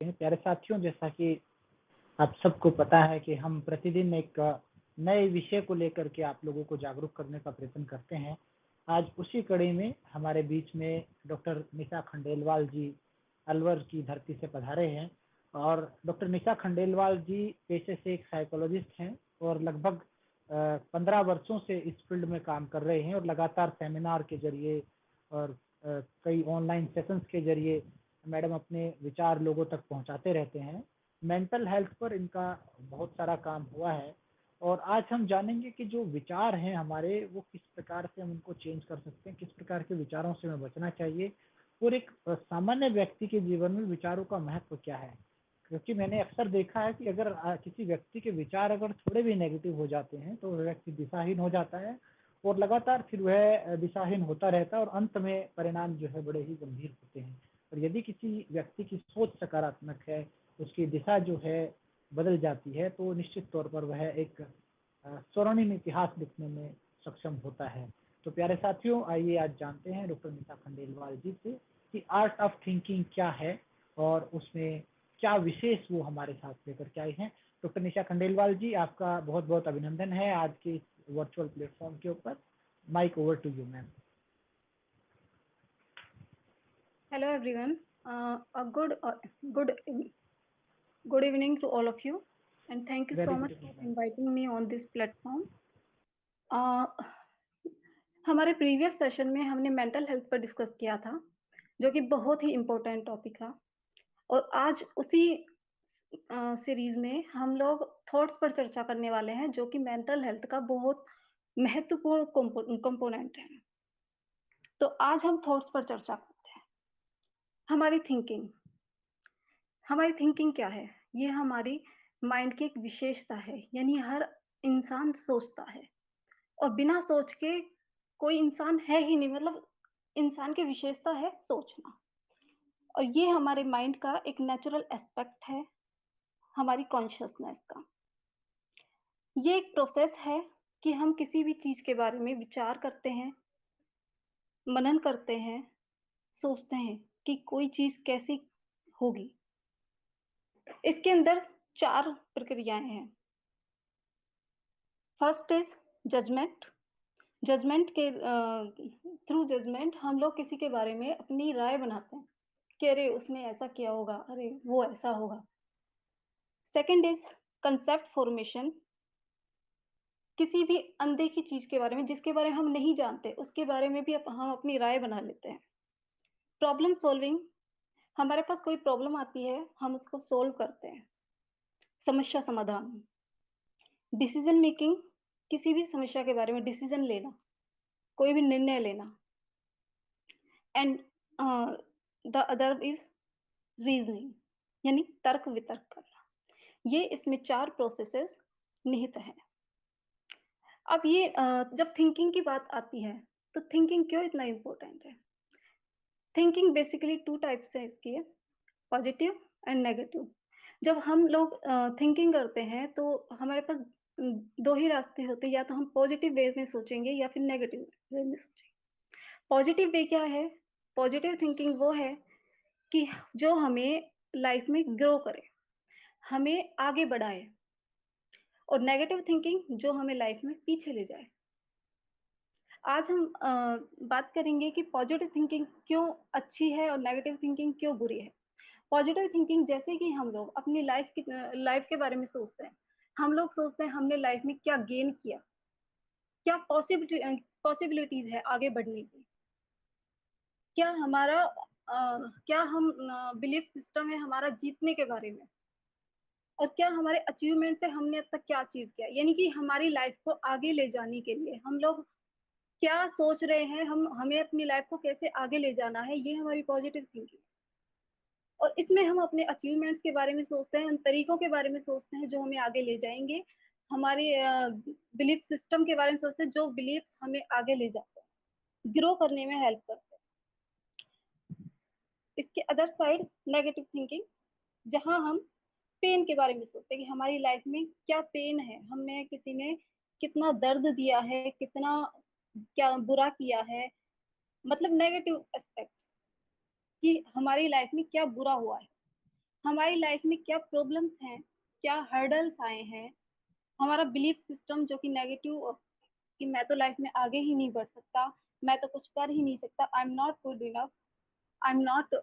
प्यारे साथियों, जैसा कि आप सबको पता है कि हम प्रतिदिन एक नए विषय को लेकर के आप लोगों को जागरूक करने का प्रयत्न करते हैं। आज उसी कड़ी में हमारे बीच में डॉक्टर निशा खंडेलवाल जी अलवर की धरती से पधारे हैं। और डॉक्टर निशा खंडेलवाल जी पेशे से एक साइकोलॉजिस्ट हैं और लगभग 15 वर्षों से इस फील्ड में काम कर रहे हैं और लगातार सेमिनार के जरिए और कई ऑनलाइन सेशंस के जरिए मैडम अपने विचार लोगों तक पहुंचाते रहते हैं। मेंटल हेल्थ पर इनका बहुत सारा काम हुआ है और आज हम जानेंगे कि जो विचार हैं हमारे, वो किस प्रकार से हम उनको चेंज कर सकते हैं, किस प्रकार के विचारों से हमें बचना चाहिए और एक सामान्य व्यक्ति के जीवन में विचारों का महत्व क्या है। क्योंकि मैंने अक्सर देखा है कि अगर किसी व्यक्ति के विचार अगर थोड़े भी नेगेटिव हो जाते हैं तो वह व्यक्ति दिशाहीन हो जाता है और लगातार फिर वह दिशाहीन होता रहता है और अंत में परिणाम जो है बड़े ही गंभीर होते हैं। और यदि किसी व्यक्ति की सोच सकारात्मक है, उसकी दिशा जो है बदल जाती है, तो निश्चित तौर पर वह एक स्वर्णिम इतिहास लिखने में सक्षम होता है। तो प्यारे साथियों, आइए आज जानते हैं डॉक्टर निशा खंडेलवाल जी से कि आर्ट ऑफ थिंकिंग क्या है और उसमें क्या विशेष वो हमारे साथ लेकर के आए हैं। डॉक्टर निशा खंडेलवाल जी, आपका बहुत बहुत अभिनंदन है आज के वर्चुअल प्लेटफॉर्म के ऊपर। Mic over to you ma'am. Hello everyone. A good evening to all of you, and thank you very so good much for evening ma'am. inviting me on this platform. Uh, हमारे previous session में हमने mental health पर discuss किया था, जो कि बहुत ही important topic था। और आज उसी सीरीज में हम लोग थॉट्स पर चर्चा करने वाले हैं, जो कि मेंटल हेल्थ का बहुत महत्वपूर्ण कंपोनेंट है। तो आज हम थॉट्स पर चर्चा करते हैं। हमारी थिंकिंग क्या है? ये हमारी माइंड की एक विशेषता है। यानी हर इंसान सोचता है और बिना सोच के कोई इंसान है ही नहीं। मतलब इंसान की विशेषता है सोचना, और ये हमारे माइंड का एक नेचुरल एस्पेक्ट है, हमारी कॉन्शियसनेस का। ये एक प्रोसेस है कि हम किसी भी चीज के बारे में विचार करते हैं, मनन करते हैं, सोचते हैं कि कोई चीज कैसी होगी। इसके अंदर 4 प्रक्रियाएं हैं। First is judgement. जजमेंट के थ्रू जजमेंट हम लोग किसी के बारे में अपनी राय बनाते हैं कि अरे उसने ऐसा किया होगा, अरे वो ऐसा होगा। Second is concept formation. किसी भी अनदेखी चीज के बारे में, जिसके बारे में हम नहीं जानते, उसके बारे में भी हम अपनी राय बना लेते हैं। Problem solving. हमारे पास कोई प्रॉब्लम आती है, हम उसको सोल्व करते हैं, समस्या समाधान। Decision making. किसी भी समस्या के बारे में डिसीजन लेना, कोई भी निर्णय लेना। And the other is reasoning, यानी तर्क वितर्क करना। ये इसमें 4 प्रोसेसेस निहित हैं। अब ये जब थिंकिंग की बात आती है, तो थिंकिंग क्यों इतना इम्पोर्टेंट है? थिंकिंग बेसिकली 2 टाइप्स है इसकी, पॉजिटिव एंड नेगेटिव। जब हम लोग थिंकिंग करते हैं तो हमारे पास 2 ही रास्ते होते हैं, या तो हम पॉजिटिव वे में सोचेंगे या फिर नेगेटिव वे में सोचेंगे। पॉजिटिव वे क्या है? पॉजिटिव थिंकिंग वो है कि जो हमें लाइफ में ग्रो करे, हमें आगे बढ़ाए। और नेगेटिव थिंकिंग जो हमें लाइफ में पीछे ले जाए। आज हम बात करेंगे कि पॉजिटिव थिंकिंग क्यों अच्छी है और नेगेटिव थिंकिंग क्यों बुरी है। पॉजिटिव थिंकिंग, जैसे कि हम लोग अपनी लाइफ के बारे में सोचते हैं। हम लोग सोचते हैं हमने लाइफ में क्या गेन किया, क्या पॉसिबिलिटीज है आगे बढ़ने की, क्या हमारा क्या हम बिलीफ सिस्टम है हमारा जीतने के बारे में, और क्या हमारे अचीवमेंट से हमने अब तक क्या अचीव किया। यानी कि हमारी लाइफ को आगे ले जाने के लिए हम लोग क्या सोच रहे हैं, हमें अपनी लाइफ को कैसे आगे ले जाना है, ये हमारी पॉजिटिव थिंकिंग। और इसमें हम अपने अचीवमेंट्स के बारे में सोचते हैं, उन तरीकों के बारे में सोचते हैं जो हमें आगे ले जाएंगे। हमारे बिलीफ सिस्टम के बारे में सोचते हैं, जो बिलीफ्स हमें आगे ले जाते हैं, ग्रो करने में हेल्प करते हैं। इसके अदर साइड नेगेटिव थिंकिंग, जहां हम पेन के बारे में सोचते हैं कि हमारी लाइफ में क्या पेन है, हमने किसी ने कितना दर्द दिया है, कितना क्या बुरा किया है। मतलब नेगेटिव एस्पेक्ट्स कि हमारी लाइफ में क्या बुरा हुआ है, हमारी लाइफ में क्या प्रॉब्लम्स हैं, क्या हर्डल्स आए हैं, हमारा बिलीफ सिस्टम जो कि नेगेटिव, कि मैं तो लाइफ में आगे ही नहीं बढ़ सकता, मैं तो कुछ कर ही नहीं सकता, I am not good enough, I am not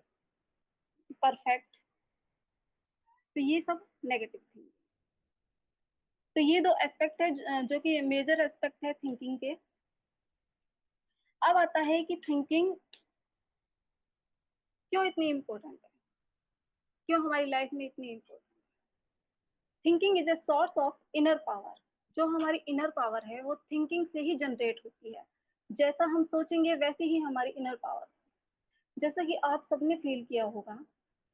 perfect. तो ये सब नेगेटिव थिंकिंग। तो ये दो एस्पेक्ट है जो कि मेजर एस्पेक्ट है थिंकिंग के। अब आता है कि थिंकिंग क्यों इतनी इम्पोर्टेंट है, क्यों हमारी लाइफ में इतनी important. Thinking is a source of inner power. जो हमारी इनर पावर है वो थिंकिंग से ही जनरेट होती है। जैसा हम सोचेंगे वैसे ही हमारी इनर पावर। जैसा कि आप सबने फील किया होगा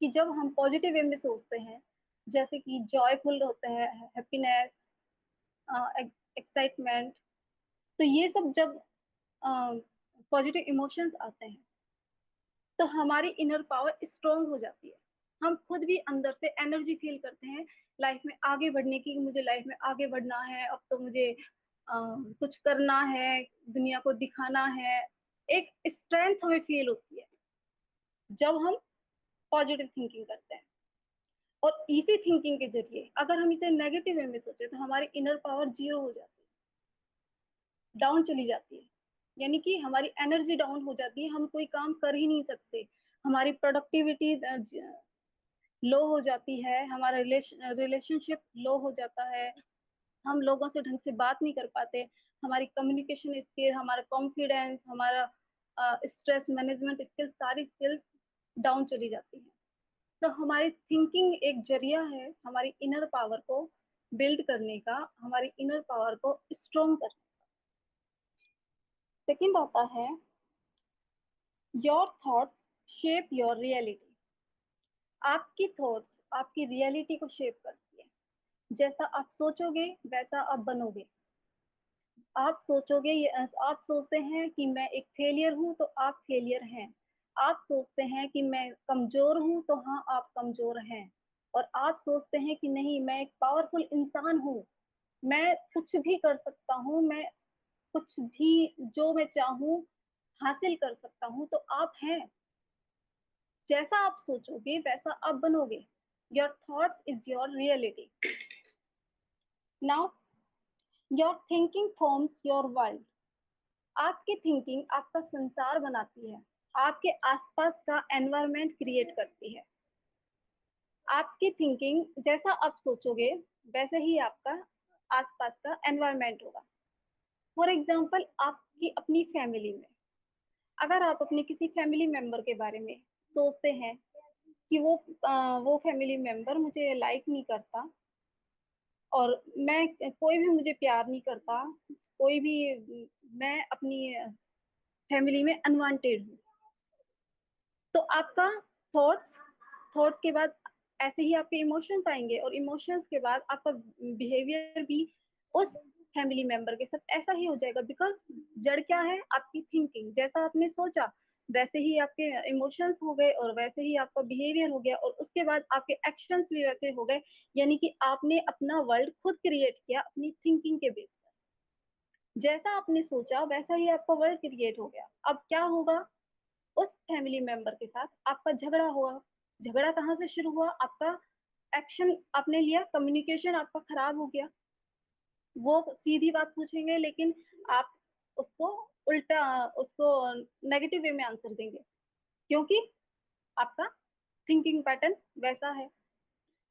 कि जब हम पॉजिटिव वे में सोचते हैं, जैसे कि जॉयफुल होते हैं, हैप्पीनेस, एक्साइटमेंट, तो ये सब जब पॉजिटिव इमोशंस आते हैं तो हमारी इनर पावर स्ट्रोंग हो जाती है। हम खुद भी अंदर से एनर्जी फील करते हैं लाइफ में आगे बढ़ने की। मुझे लाइफ में आगे बढ़ना है, अब तो मुझे कुछ करना है, दुनिया को दिखाना है। एक स्ट्रेंथ हमें फील होती है जब हम पॉजिटिव थिंकिंग करते हैं। और इसी थिंकिंग के जरिए अगर हम इसे नेगेटिव वे में सोचे तो हमारी इनर पावर जीरो हो जाती है, डाउन चली जाती है। यानी कि हमारी एनर्जी डाउन हो जाती है, हम कोई काम कर ही नहीं सकते, हमारी प्रोडक्टिविटी लो हो जाती है, हमारा रिलेशनशिप लो हो जाता है, हम लोगों से ढंग से बात नहीं कर पाते, हमारी कम्युनिकेशन स्किल, हमारा कॉन्फिडेंस, हमारा स्ट्रेस मैनेजमेंट स्किल्स, सारी स्किल्स डाउन चली जाती हैं। तो हमारी थिंकिंग एक जरिया है हमारी इनर पावर को बिल्ड करने का, हमारी इनर पावर को स्ट्रॉन्ग करने का। सेकंड आता है your thoughts shape your reality. आपकी थॉट्स आपकी रियलिटी को शेप करती है। जैसा आप सोचोगे वैसा आप बनोगे। आप सोचोगे, ये आप सोचते हैं कि मैं एक फेलियर हूं तो आप फेलियर हैं। आप सोचते हैं कि मैं कमजोर हूं तो हाँ आप कमजोर हैं। और आप सोचते हैं कि नहीं मैं एक पावरफुल इंसान हूं, मैं कुछ भी कर सकता हूं, मैं कुछ भी जो मैं चाहूं हासिल कर सकता हूं, तो आप हैं। जैसा आप सोचोगे वैसा आप बनोगे। Your thoughts is your reality. Now your thinking forms your world. आपकी थिंकिंग आपका संसार बनाती है, आपके आसपास का एनवायरनमेंट क्रिएट करती है। आपकी थिंकिंग जैसा आप सोचोगे वैसे ही आपका आसपास का एनवायरनमेंट होगा। फॉर एग्जाम्पल आपकी अपनी फैमिली में, अगर आप अपने किसी फैमिली मेंबर के बारे में सोचते हैं कि वो फैमिली मेंबर मुझे लाइक नहीं करता, और मैं कोई भी मुझे प्यार नहीं करता, कोई भी, मैं अपनी फैमिली में अनवांटेड हूँ, तो आपका थॉट्स, थॉट्स के बाद ऐसे ही आपके इमोशंस आएंगे, और इमोशंस के बाद आपका बिहेवियर भी उस फैमिली मेंबर के साथ ऐसा ही हो जाएगा। बिकॉज जड़ क्या है, आपकी थिंकिंग। जैसा आपने सोचा वैसे ही आपके इमोशंस हो गए, और वैसे ही आपका बिहेवियर हो गया, और उसके बाद आपके एक्शंस भी वैसे हो गए। यानी कि आपने अपना वर्ल्ड खुद क्रिएट किया अपनी थिंकिंग के बेस पर। जैसा आपने सोचा वैसा ही आपका वर्ल्ड क्रिएट हो गया। अब क्या होगा, उस फैमिली मेंबर के साथ आपका झगड़ा हुआ। झगड़ा कहाँ से शुरू हुआ, आपका एक्शन आपने लिया, कम्युनिकेशन आपका खराब हो गया। वो सीधी बात पूछेंगे लेकिन आप उसको उल्टा, उसको नेगेटिव वे में आंसर देंगे, क्योंकि आपका थिंकिंग पैटर्न वैसा है,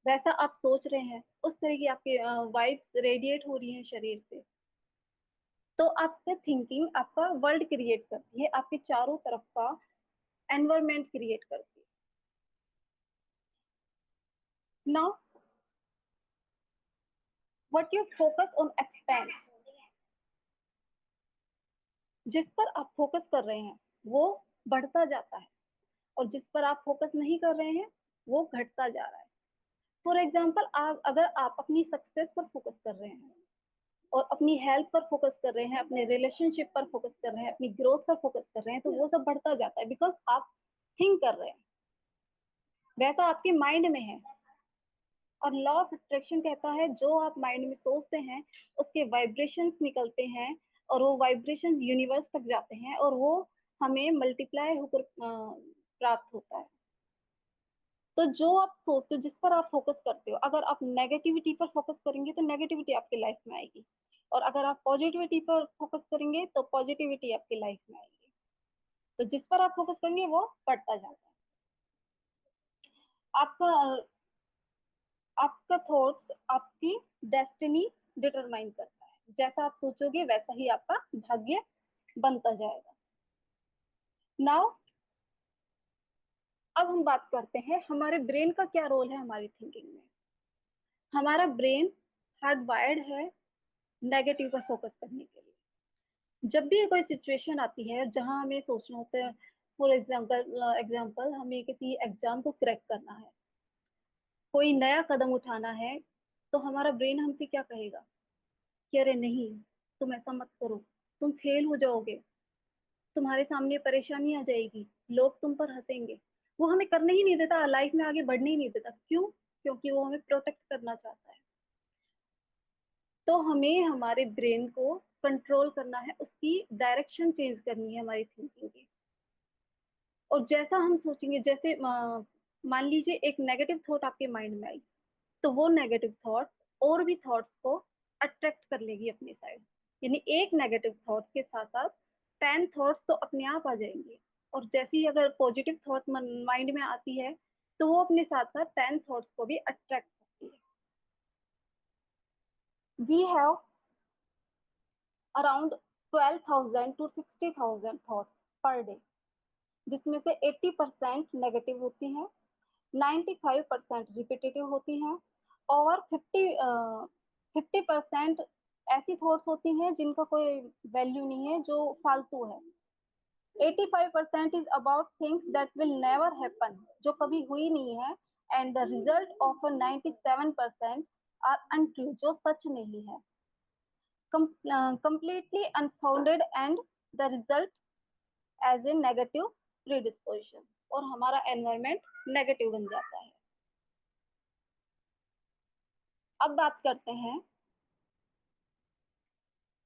वैसा आप सोच रहे हैं, उस तरह की आपके वाइब्स रेडिएट हो रही हैं शरीर से। तो आपका थिंकिंग आपका वर्ल्ड क्रिएट करती है, आपके चारों तरफ का एनवायरमेंट क्रिएट करती है। Now what you focus on expense. जिस पर आप फोकस कर रहे हैं वो बढ़ता जाता है, और जिस पर आप फोकस नहीं कर रहे हैं वो घटता जा रहा है। फॉर एग्जाम्पल, अगर आप अपनी सक्सेस पर फोकस कर रहे हैं, और अपनी हेल्थ पर फोकस कर रहे हैं, अपने रिलेशनशिप पर फोकस कर रहे हैं, अपनी ग्रोथ पर फोकस कर रहे हैं, तो वो सब बढ़ता जाता है, बिकॉज आप थिंक कर रहे हैं, वैसा आपके माइंड में है। और लॉ ऑफ अट्रैक्शन कहता है जो आप माइंड में सोचते हैं उसके वाइब्रेशंस निकलते हैं, और वो वाइब्रेशंस यूनिवर्स तक जाते हैं, और वो हमें मल्टीप्लाई होकर प्राप्त होता है। तो जो आप सोचते हो, जिस पर आप फ़ोकस करते हो, अगर आप नेगेटिविटी पर फ़ोकस करेंगे तो नेगेटिविटी आपकी लाइफ़ में आएगी, और अगर आप पॉज़िटिविटी पर फ़ोकस करेंगे तो पॉज़िटिविटी आपकी लाइफ़ में आएगी। तो जिस पर आप फ़ोकस करेंगे वो बढ़ता जाता है। आपका आपका थॉट्स आपकी डेस्टिनी डिटरमाइन करता है। जैसा आप सोचोगे वैसा ही आपका भाग्य बनता जाएगा। नाउ अब हम बात करते हैं हमारे ब्रेन का क्या रोल है हमारी थिंकिंग में। हमारा ब्रेन हार्डवायर्ड है नेगेटिव पर फोकस करने के लिए। जब भी कोई सिचुएशन आती है जहां हमें सोचना होता है, फॉर एग्जांपल हमें किसी एग्जाम को क्रैक करना है, कोई नया कदम उठाना है, तो हमारा ब्रेन हमसे क्या कहेगा कि अरे नहीं, तुम ऐसा मत करो, तुम फेल हो जाओगे, तुम्हारे सामने परेशानी आ जाएगी, लोग तुम पर हंसेंगे। वो हमें करने ही नहीं देता, लाइफ में आगे बढ़ने ही नहीं देता। क्यों? क्योंकि वो हमें प्रोटेक्ट करना चाहता है। तो हमें हमारे ब्रेन को कंट्रोल करना है, उसकी डायरेक्शन चेंज करनी है हमारी थिंकिंग की। और जैसा हम सोचेंगे, जैसे मान लीजिए एक नेगेटिव थॉट आपके माइंड में आई, तो वो नेगेटिव थॉट और भी थॉट्स को अट्रैक्ट कर लेगी अपनी साइड। यानी एक नेगेटिव थॉट्स के साथ साथ 10 थॉट्स तो अपने आप आ जाएंगे। और जैसे ही अगर पॉजिटिव थॉट माइंड में आती है, तो वो अपने साथ साथ 10 थॉट्स को भी अट्रैक्ट करती है। We have around 12,000 to 60,000 thoughts per day, जिसमें से 80% नेगेटिव होती हैं, 95% रिपीटेटिव होती हैं, और 50% ऐसी थॉट्स होती हैं जिनका कोई वैल्यू नहीं है, जो फालतू है। 85% is about things that will never happen, जो कभी हुई नहीं है। And the result of 97% are untrue, जो सच नहीं है, completely unfounded, and the result as a negative predisposition, और हमारा एनवायरमेंट नेगेटिव बन जाता है। अब बात करते हैं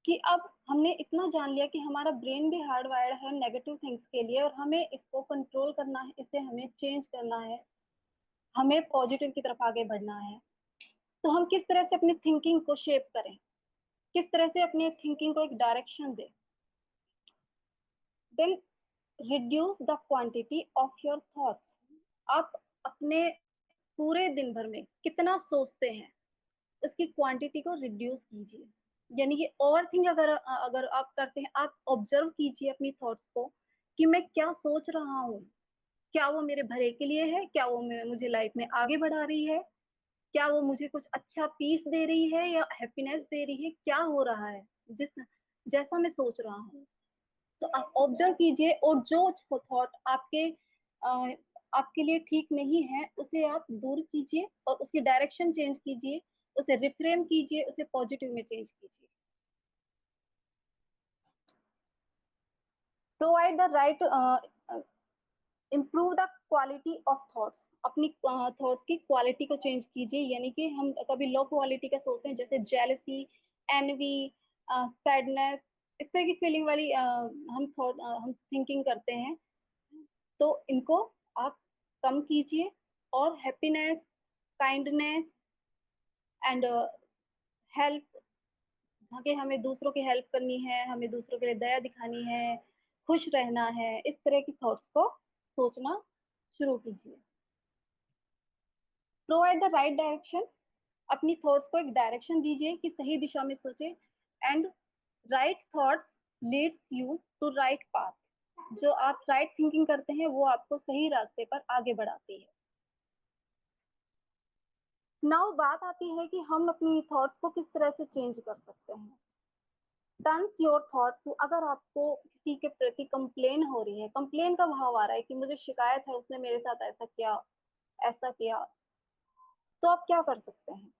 कि अब हमने इतना जान लिया कि हमारा ब्रेन भी हार्डवायर्ड है नेगेटिव थिंग्स के लिए, और हमें इसको कंट्रोल करना है, इसे हमें चेंज करना है, हमें पॉजिटिव की तरफ आगे बढ़ना है। तो हम किस तरह से अपनी थिंकिंग को शेप करें, किस तरह से अपनी थिंकिंग को एक डायरेक्शन दें? Then reduce the quantity of your thoughts. आप अपने पूरे दिन भर में कितना सोचते हैं, उसकी क्वांटिटी को रिड्यूस कीजिए। यानी कि ओवर थिंक अगर अगर आप करते हैं, आप ऑब्जर्व कीजिए अपनी थॉट्स को कि मैं क्या सोच रहा हूँ। क्या वो मेरे भले के लिए है? क्या वो मुझे लाइफ में आगे बढ़ा रही है? क्या वो मुझे कुछ अच्छा पीस दे रही है या हैप्पीनेस दे रही है? क्या हो रहा है जिस जैसा मैं सोच रहा हूँ? तो आप ऑब्जर्व कीजिए, और जो थॉट आपके लिए ठीक नहीं है, उसे आप दूर कीजिए और उसकी डायरेक्शन चेंज कीजिए, उसे रिफ्रेम कीजिए, उसे पॉजिटिव में चेंज कीजिए। Provide the right improve the quality of thoughts. अपनी थॉट्स की क्वालिटी को चेंज कीजिए। यानी कि हम कभी लो क्वालिटी का सोचते हैं, जैसे जेलसी, एनवी, सैडनेस, इस तरह की फीलिंग वाली हम थिंकिंग करते हैं। तो इनको आप कम कीजिए, और हैप्पीनेस, काइंडनेस, एंड हेल्प, कि हमें दूसरों की हेल्प करनी है, हमें दूसरों के लिए दया दिखानी है, खुश रहना है, इस तरह की थॉट्स को सोचना शुरू कीजिए। Provide the right direction. अपनी थॉट्स को एक डायरेक्शन दीजिए कि सही दिशा में सोचे। And right thoughts leads you to right path. जो आप राइट थिंकिंग करते हैं वो आपको सही रास्ते पर आगे बढ़ाती है। नाउ बात आती है कि हम अपनी थॉट्स को किस तरह से चेंज कर सकते हैं। Turns your thoughts. अगर आपको किसी के प्रति कंप्लेन हो रही है, कंप्लेन का भाव आ रहा है कि मुझे शिकायत है, उसने मेरे साथ ऐसा किया, ऐसा किया, तो आप क्या कर सकते हैं?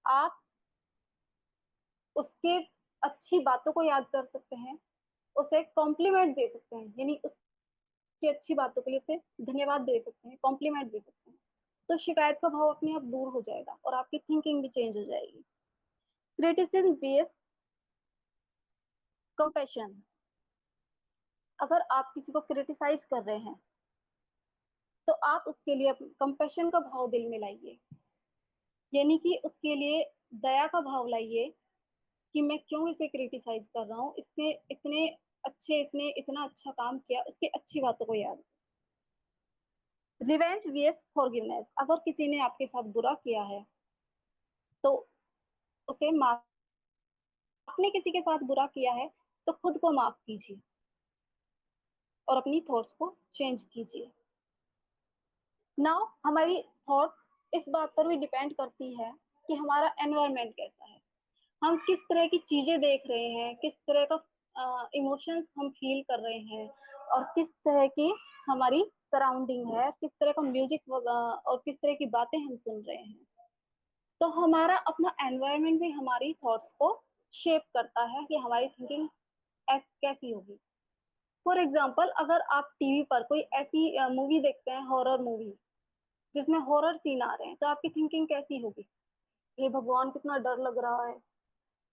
आप उसके अच्छी बातों को याद कर सकते हैं, उसे कॉम्प्लीमेंट दे सकते हैं, यानी उसकी अच्छी बातों के लिए उसे धन्यवाद दे सकते हैं, कॉम्प्लीमेंट दे सकते हैं। तो शिकायत का भाव अपने आप दूर हो जाएगा और आपकी थिंकिंग भी चेंज हो जाएगी। Criticism base compassion. अगर आप किसी को क्रिटिसाइज कर रहे हैं, तो आप उसके लिए कंपैशन का भाव दिल में लाइए, यानी कि उसके लिए दया का भाव लाइए कि मैं क्यों इसे क्रिटिसाइज कर रहा हूँ, इसने इतना अच्छा काम किया, उसकी अच्छी बातों को याद। रिवेंज vs फॉरगिवनेस, अगर किसी ने आपके साथ बुरा किया है तो उसे माफ, आपने किसी के साथ बुरा किया है तो खुद को माफ कीजिए और अपनी थॉट्स को चेंज कीजिए। नाउ हमारी थॉट्स इस बात पर भी डिपेंड करती है कि हमारा एनवायरनमेंट कैसा है, हम किस तरह की चीजें देख रहे हैं, किस तरह का इमोशंस हम फील कर रहे हैं, और किस तरह की हमारी सराउंडिंग है, किस तरह का म्यूजिक और किस तरह की बातें हम सुन रहे हैं। तो हमारा अपना एनवायरनमेंट भी हमारी थॉट्स को शेप करता है कि हमारी थिंकिंग कैसी होगी। फॉर एग्जाम्पल, अगर आप टीवी पर कोई ऐसी मूवी देखते हैं, हॉरर मूवी, जिसमें हॉरर सीन आ रहे हैं, तो आपकी थिंकिंग कैसी होगी? ये भगवान, कितना डर लग रहा है,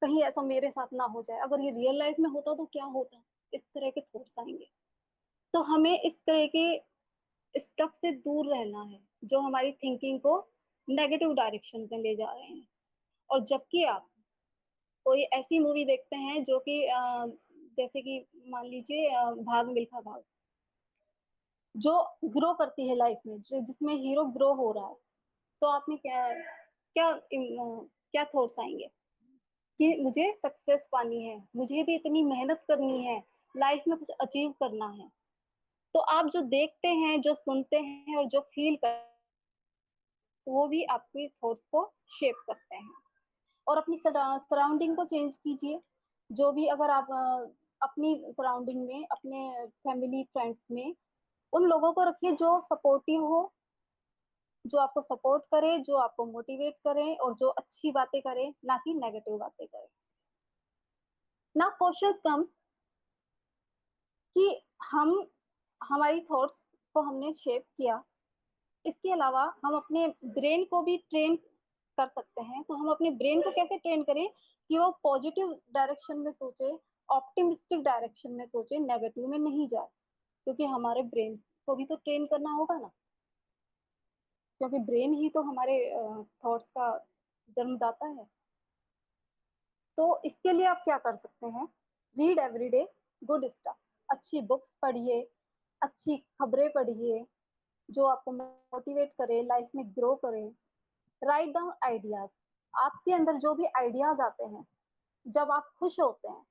कहीं ऐसा मेरे साथ ना हो जाए, अगर ये रियल लाइफ में होता तो क्या होता, इस तरह के थॉट्स आएंगे। तो हमें इस तरह के स्टफ से दूर रहना है जो हमारी थिंकिंग को नेगेटिव डायरेक्शन में ले जा रहे हैं। और जबकि आप कोई ऐसी मूवी देखते हैं जो कि जैसे कि मान लीजिए भाग मिल्खा भाग, जो ग्रो करती है लाइफ में, जिसमें हीरो ग्रो हो रहा है, तो आप में क्या क्या क्या थॉट्स आएंगे कि मुझे सक्सेस पानी है, मुझे भी इतनी मेहनत करनी है, लाइफ में कुछ अचीव करना है। तो आप जो देखते हैं, जो सुनते हैं और जो फील करते हैं, वो भी आपके थॉट्स को शेप करते हैं। और अपनी सराउंडिंग को चेंज कीजिए। जो भी, अगर आप अपनी सराउंडिंग में, अपने फैमिली फ्रेंड्स में उन लोगों को रखिए जो सपोर्टिव हो, जो आपको सपोर्ट करे, जो आपको मोटिवेट करे और जो अच्छी बातें करे, ना कि नेगेटिव बातें करे। नाउ क्वेश्चन कम्स कि हम हमारी थॉट्स को हमने शेप किया, इसके अलावा हम अपने ब्रेन को भी ट्रेन कर सकते हैं। तो हम अपने ब्रेन को कैसे ट्रेन करें कि वो पॉजिटिव डायरेक्शन में सोचे, ऑप्टिमिस्टिक डायरेक्शन में सोचे, नेगेटिव में नहीं जाए, क्योंकि हमारे ब्रेन को भी तो ट्रेन करना होगा ना, क्योंकि ब्रेन ही तो हमारे थॉट्स का जन्मदाता है। तो इसके लिए आप क्या कर सकते हैं? रीड एवरीडे गुड स्टफ, अच्छी बुक्स पढ़िए, अच्छी खबरें पढ़िए जो आपको मोटिवेट करे, लाइफ में ग्रो करे। राइट डाउन आइडियाज, आपके अंदर जो भी आइडियाज आते हैं जब आप खुश होते हैं,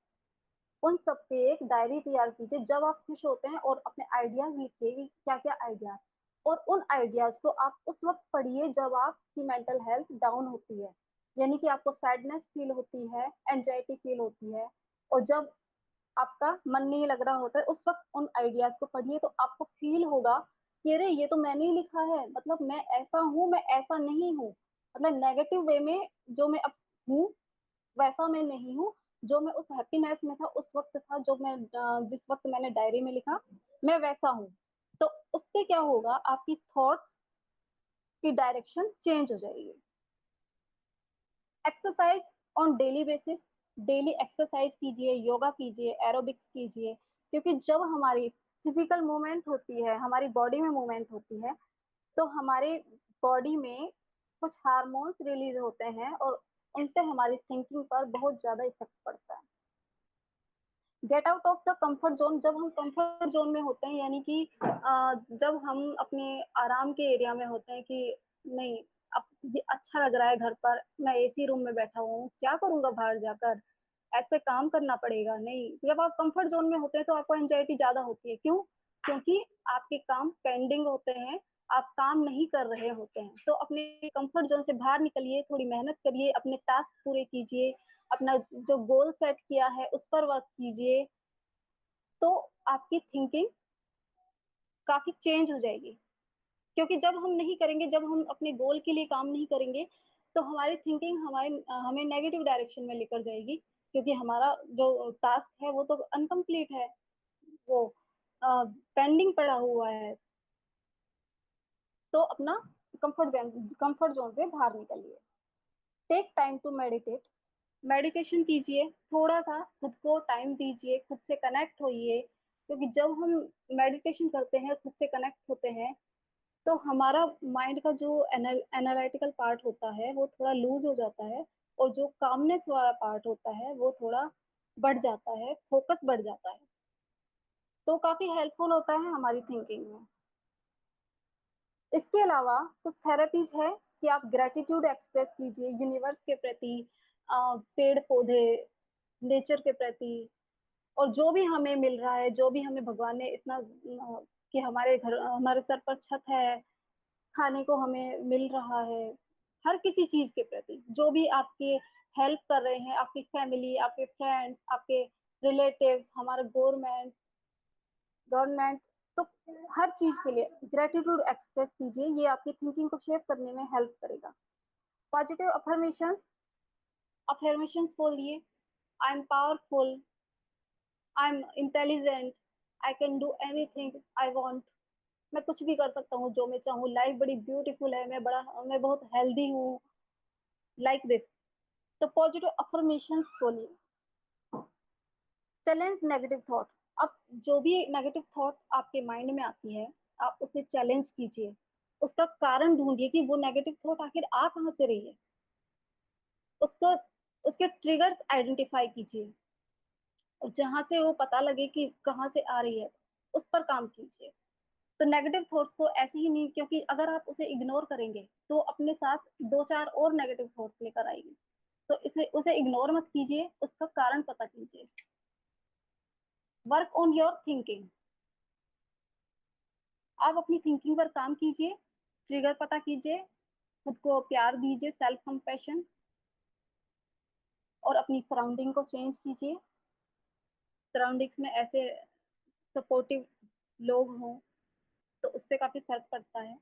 उन सबके एक डायरी तैयार कीजिए जब आप खुश होते हैं, और अपने आइडियाज लिखिए कि क्या क्या आइडियाज, और उन आइडियाज को आप उस वक्त पढ़िए जब आपकी मेंटल हेल्थ डाउन होती है, यानी कि आपको सैडनेस फील होती है, एंजाइटी फील होती है, और जब आपका मन नहीं लग रहा होता है, उस वक्त उन आइडियाज को पढ़िए। तो आपको फील होगा कि अरे ये तो मैंने ही लिखा है, मतलब मैं ऐसा हूँ, मैं ऐसा नहीं हूँ, मतलब नेगेटिव वे में जो मैं अब हूँ वैसा मैं नहीं हूँ, जो मैं उस हैप्पीनेस में था उस वक्त था, जो मैं जिस वक्त मैंने डायरी में लिखा, मैं वैसा हूँ। तो उससे क्या होगा, आपकी थॉट्स की डायरेक्शन चेंज हो जाएगी। Exercise on daily basis, daily exercise कीजिए, योगा कीजिए, एरोबिक्स कीजिए, क्योंकि जब हमारी फिजिकल मूवमेंट होती है, हमारी बॉडी में मूवमेंट होती है, तो हमारे बॉडी में कुछ हार्मोन्स रिलीज होते हैं और उनसे हमारी थिंकिंग पर बहुत ज्यादा इफेक्ट पड़ता है। Get out of the comfort zone, जब हम कंफर्ट जोन में होते हैं, यानी कि जब हम अपने आराम के एरिया में होते हैं कि नहीं, अब ये अच्छा लग रहा है घर पर, मैं एसी रूम में बैठा हुआ हूँ, क्या करूंगा बाहर जाकर, ऐसे काम करना पड़ेगा, नहीं। जब आप कंफर्ट जोन में होते हैं तो आपको एंजाइटी ज्यादा होती है, क्यों? क्योंकि आपके काम पेंडिंग होते हैं, आप काम नहीं कर रहे होते हैं। तो अपने कंफर्ट जोन से बाहर निकलिए, थोड़ी मेहनत करिए, अपने टास्क पूरे कीजिए, अपना जो गोल सेट किया है उस पर वर्क कीजिए, तो आपकी थिंकिंग काफी चेंज हो जाएगी। क्योंकि जब हम नहीं करेंगे, जब हम अपने गोल के लिए काम नहीं करेंगे, तो हमारी थिंकिंग हमें नेगेटिव डायरेक्शन में लेकर जाएगी, क्योंकि हमारा जो टास्क है वो तो अनकम्प्लीट है, वो पेंडिंग पड़ा हुआ है। तो अपना कंफर्ट जोन से बाहर निकलिए। Take time to meditate, meditation कीजिए, थोड़ा सा खुद को टाइम दीजिए, खुद से कनेक्ट होइए, क्योंकि जब हम मेडिटेशन करते हैं, खुद से कनेक्ट होते हैं, तो हमारा माइंड का जो एनालिटिकल पार्ट होता है वो थोड़ा लूज हो जाता है, और जो कामनेस वाला पार्ट होता है वो थोड़ा बढ़ जाता है, फोकस बढ़ जाता है। तो काफी हेल्पफुल होता है हमारी थिंकिंग में। इसके अलावा कुछ थेरेपीज है कि आप ग्रेटिट्यूड एक्सप्रेस कीजिए यूनिवर्स के प्रति, पेड़ पौधे, नेचर के प्रति, और जो भी हमें मिल रहा है, जो भी हमें भगवान ने इतना कि हमारे घर, हमारे सर पर छत है, खाने को हमें मिल रहा है, हर किसी चीज के प्रति जो भी आपके हेल्प कर रहे हैं, आपकी फैमिली, आपके फ्रेंड्स, आपके रिलेटिव्स, हमारा गवर्नमेंट गवर्नमेंट, तो हर चीज के लिए ग्रेटिट्यूड एक्सप्रेस कीजिए। ये आपकी थिंकिंग को शेप करने में हेल्प करेगा। पॉजिटिव अफर्मेशंस, अफर्मेशंस बोलिए, I am powerful, I am intelligent, I can do anything I want, मैं कुछ भी कर सकता हूँ जो मैं चाहूँ, लाइफ बड़ी ब्यूटीफुल है, मैं बहुत हेल्दी हूँ, लाइक दिस। तो पॉजिटिव अफर्मेशंस बोलिए। Challenge negative thought. अब जो भी नेगेटिव थॉट आपके माइंड में आती है, आप उसे चैलेंज कीजिए, उसका कारण ढूंढिए कि वो नेगेटिव थॉट आखिर आ कहाँ से रही है, उसको, उसके ट्रिगर्स आइडेंटिफाई कीजिए, और जहां से वो पता लगे कि कहाँ से आ रही है उस पर काम कीजिए। तो नेगेटिव थॉट्स को ऐसे ही नहीं, क्योंकि अगर आप उसे इग्नोर करेंगे तो अपने साथ दो चार और नेगेटिव थॉट्स लेकर आएगी। तो इसे उसे इग्नोर मत कीजिए, उसका कारण पता कीजिए। Work on your thinking. आप अपनी थिंकिंग पर काम कीजिए, ट्रिगर पता कीजिए, खुद को प्यार दीजिए, सेल्फ कंपैशन, और अपनी सराउंडिंग को चेंज कीजिए। सराउंडिंग्स में ऐसे सपोर्टिव लोग हों तो उससे काफी फर्क पड़ता है।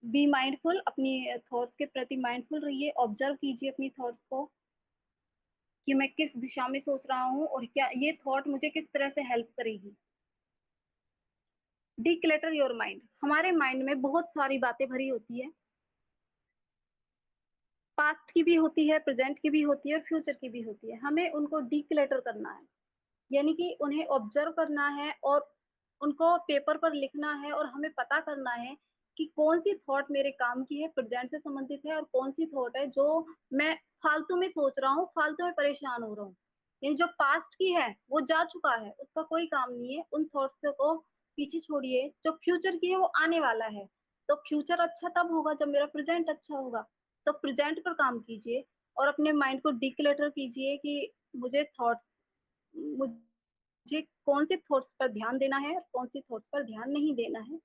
बी माइंडफुल, अपनी थॉट्स के प्रति माइंडफुल रहिए, ऑब्जर्व कीजिए अपनी थॉट्स को कि मैं किस दिशा में सोच रहा हूँ और क्या ये थॉट मुझे किस तरह से हेल्प करेगी। Declutter your mind. हमारे माइंड में बहुत सारी बातें भरी होती है, पास्ट की भी होती है, प्रेजेंट की भी होती है, और फ्यूचर की भी होती है। हमें उनको डीक्लटर करना है, यानी कि उन्हें ऑब्जर्व करना है और उनको पेपर पर लिखना है, और हमें पता करना है कि कौन सी थॉट मेरे काम की है, प्रेजेंट से संबंधित है, और कौन सी थॉट है जो मैं फालतू में सोच रहा हूँ, फालतू में परेशान हो रहा हूँ। यानी जो पास्ट की है वो जा चुका है, उसका कोई काम नहीं है, उन थॉट्स को पीछे छोड़िए। जो फ्यूचर की है वो आने वाला है, तो फ्यूचर अच्छा तब होगा जब मेरा प्रेजेंट अच्छा होगा। तो प्रेजेंट पर काम कीजिए और अपने माइंड को डिक्लटर कीजिए कि मुझे थॉट्स, मुझे कौन से थॉट्स पर ध्यान देना है और कौन सी थॉट्स पर ध्यान नहीं देना है।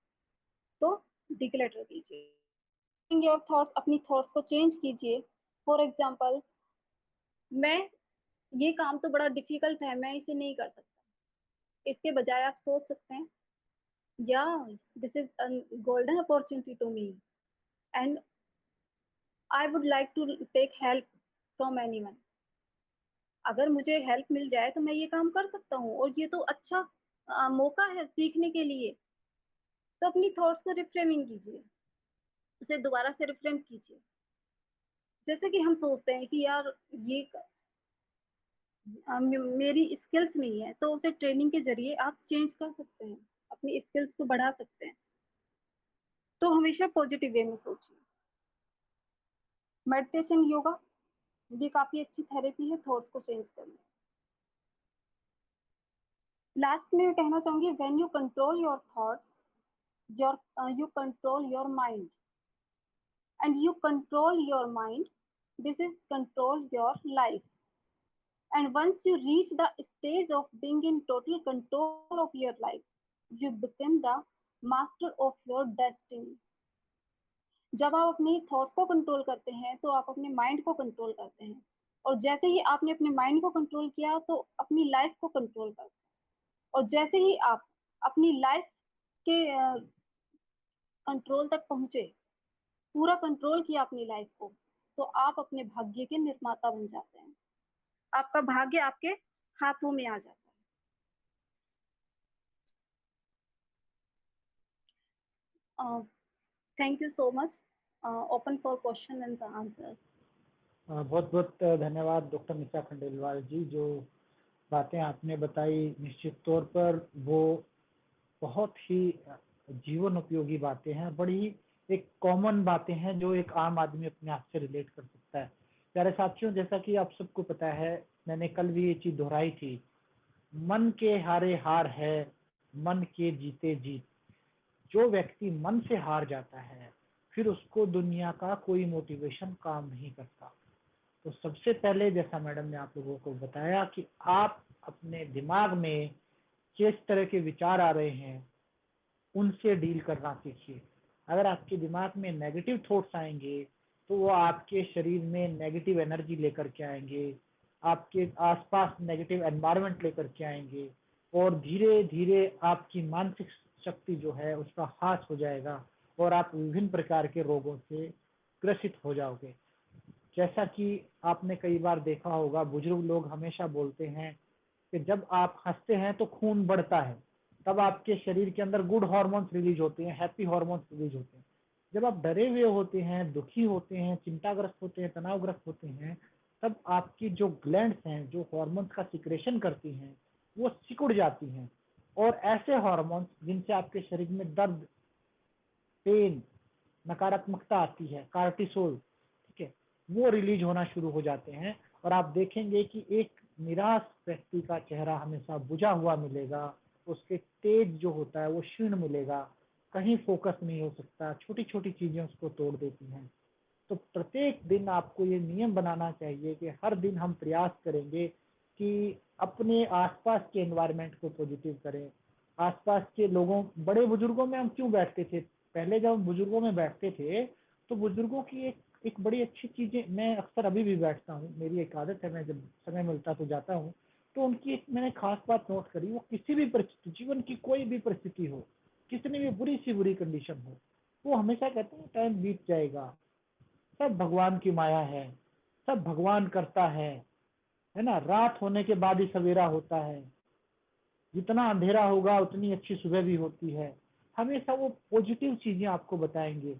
तो डिक्लेटर कीजिए योर थॉट्स, अपनी थॉट्स को चेंज कीजिए। फॉर एग्जाम्पल, मैं, ये काम तो बड़ा डिफिकल्ट है, मैं इसे नहीं कर सकता, इसके बजाय आप सोच सकते हैं, या this is a golden opportunity to me, and I would like to take help from anyone. अगर मुझे हेल्प मिल जाए तो मैं ये काम कर सकता हूँ, और ये तो अच्छा मौका है सीखने के लिए। तो अपनी थॉट्स को रिफ्रेमिंग कीजिए, उसे दोबारा से रिफ्रेम कीजिए। जैसे कि हम सोचते हैं कि यार ये मेरी स्किल्स नहीं है, तो उसे ट्रेनिंग के जरिए आप चेंज कर सकते हैं, अपनी स्किल्स को बढ़ा सकते हैं। तो हमेशा पॉजिटिव वे में सोचिए। मेडिटेशन, योगा, ये काफी अच्छी थेरेपी है थॉट्स को चेंज करने। लास्ट में मैं कहना चाहूंगी, when you control your thoughts, you control your mind, and you control your mind, this is control your life. And once you reach the stage of being in total control of your life, you become the master of your destiny. जब आप अपनी thoughts को control करते हैं तो आप अपने mind को कंट्रोल करते हैं, और जैसे ही आपने अपने माइंड को कंट्रोल किया तो अपनी लाइफ को कंट्रोल करते हैं, और जैसे ही आप अपनी लाइफ के कंट्रोल तक पहुंचे, पूरा कंट्रोल किया अपनी लाइफ को, तो आप अपने भाग्य के निर्माता बन जाते हैं। आपका भाग्य आपके हाथों में आ जाता है। Thank you so much. Open for question and answers. बहुत बहुत धन्यवाद डॉक्टर निशा खंडेलवाल जी। जो बातें आपने बताई निश्चित तौर पर वो बहुत ही जीवन उपयोगी बातें हैं, बड़ी एक कॉमन बातें हैं जो एक आम आदमी अपने आप से रिलेट कर सकता है। प्यारे साथियों, जैसा कि आप सबको पता है, मैंने कल भी ये चीज़ दोहराई थी, मन के हारे हार है, मन के जीते जीत। जो व्यक्ति मन से हार जाता है, फिर उसको दुनिया का कोई मोटिवेशन काम नहीं करता। तो सबसे पहले, जैसा मैडम ने आप लोगों को बताया कि आप अपने दिमाग में किस तरह के विचार आ रहे हैं, उनसे डील करना सीखिए। अगर आपके दिमाग में नेगेटिव थॉट्स आएंगे, तो वो आपके शरीर में नेगेटिव एनर्जी लेकर के आएंगे, आपके आसपास नेगेटिव एनवायरनमेंट लेकर के आएंगे, और धीरे धीरे आपकी मानसिक शक्ति जो है उसका ह्रास हो जाएगा, और आप विभिन्न प्रकार के रोगों से ग्रसित हो जाओगे। जैसा कि आपने कई बार देखा होगा, बुजुर्ग लोग हमेशा बोलते हैं कि जब आप हंसते हैं तो खून बढ़ता है, तब आपके शरीर के अंदर गुड हार्मोन्स रिलीज होते हैं, हैप्पी हार्मोन्स रिलीज होते हैं। जब आप डरे हुए होते हैं, दुखी होते हैं, चिंताग्रस्त होते हैं, तनावग्रस्त होते हैं, तब आपकी जो ग्लैंड्स हैं, जो हार्मोन्स का सिक्रेशन करती हैं, वो सिकुड़ जाती हैं, और ऐसे हार्मोन्स जिनसे आपके शरीर में दर्द, पेन, नकारात्मकता आती है, कार्टिसोल, ठीक है, वो रिलीज होना शुरू हो जाते हैं। और आप देखेंगे कि एक निराश व्यक्ति का चेहरा हमेशा बुझा हुआ मिलेगा, उसके तेज जो होता है वो क्षीण मिलेगा, कहीं फोकस नहीं हो सकता, छोटी छोटी चीजें उसको तोड़ देती हैं। तो प्रत्येक दिन आपको ये नियम बनाना चाहिए कि हर दिन हम प्रयास करेंगे कि अपने आसपास के एनवायरनमेंट को पॉजिटिव करें। आसपास के लोगों, बड़े बुजुर्गों में हम क्यों बैठते थे? पहले जब हम बुजुर्गों में बैठते थे, तो बुजुर्गों की एक एक बड़ी अच्छी चीजें, मैं अक्सर अभी भी बैठता हूँ, मेरी एक आदत है, मैं जब समय मिलता तो जाता हूँ। तो उनकी एक मैंने खास बात नोट करी, वो किसी भी परिस्थिति, जीवन की कोई भी परिस्थिति हो, कितनी भी बुरी सी बुरी कंडीशन हो, वो हमेशा कहते हैं टाइम बीत जाएगा, सब भगवान की माया है, सब भगवान करता है ना, रात होने के बाद ही सवेरा होता है, जितना अंधेरा होगा उतनी अच्छी सुबह भी होती है। हमेशा वो पॉजिटिव चीजें आपको बताएंगे,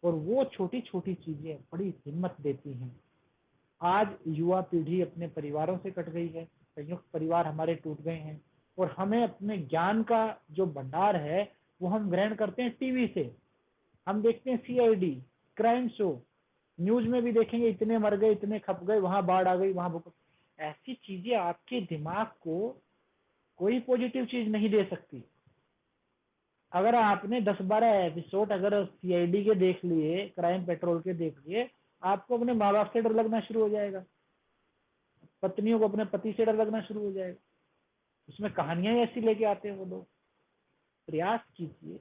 और वो छोटी छोटी चीजें बड़ी हिम्मत देती हैं। आज युवा पीढ़ी अपने परिवारों से कट गई है, संयुक्त परिवार हमारे टूट गए हैं, और हमें अपने ज्ञान का जो भंडार है वो हम ग्रहण करते हैं टीवी से। हम देखते हैं सीआईडी, क्राइम शो, न्यूज में भी देखेंगे इतने मर गए, इतने खप गए, वहां बाढ़ आ गई, वहां भूकंप। ऐसी चीजें आपके दिमाग को कोई पॉजिटिव चीज नहीं दे सकती। अगर आपने 10-12 एपिसोड अगर सीआईडी के देख लिए, क्राइम पेट्रोल के देख लिए, आपको अपने माँ बाप से डर लगना शुरू हो जाएगा, पत्नियों को अपने पति से डर लगना शुरू हो जाएगा। उसमें कहानियां ऐसी लेके आते हैं वो लोग। प्रयास कीजिए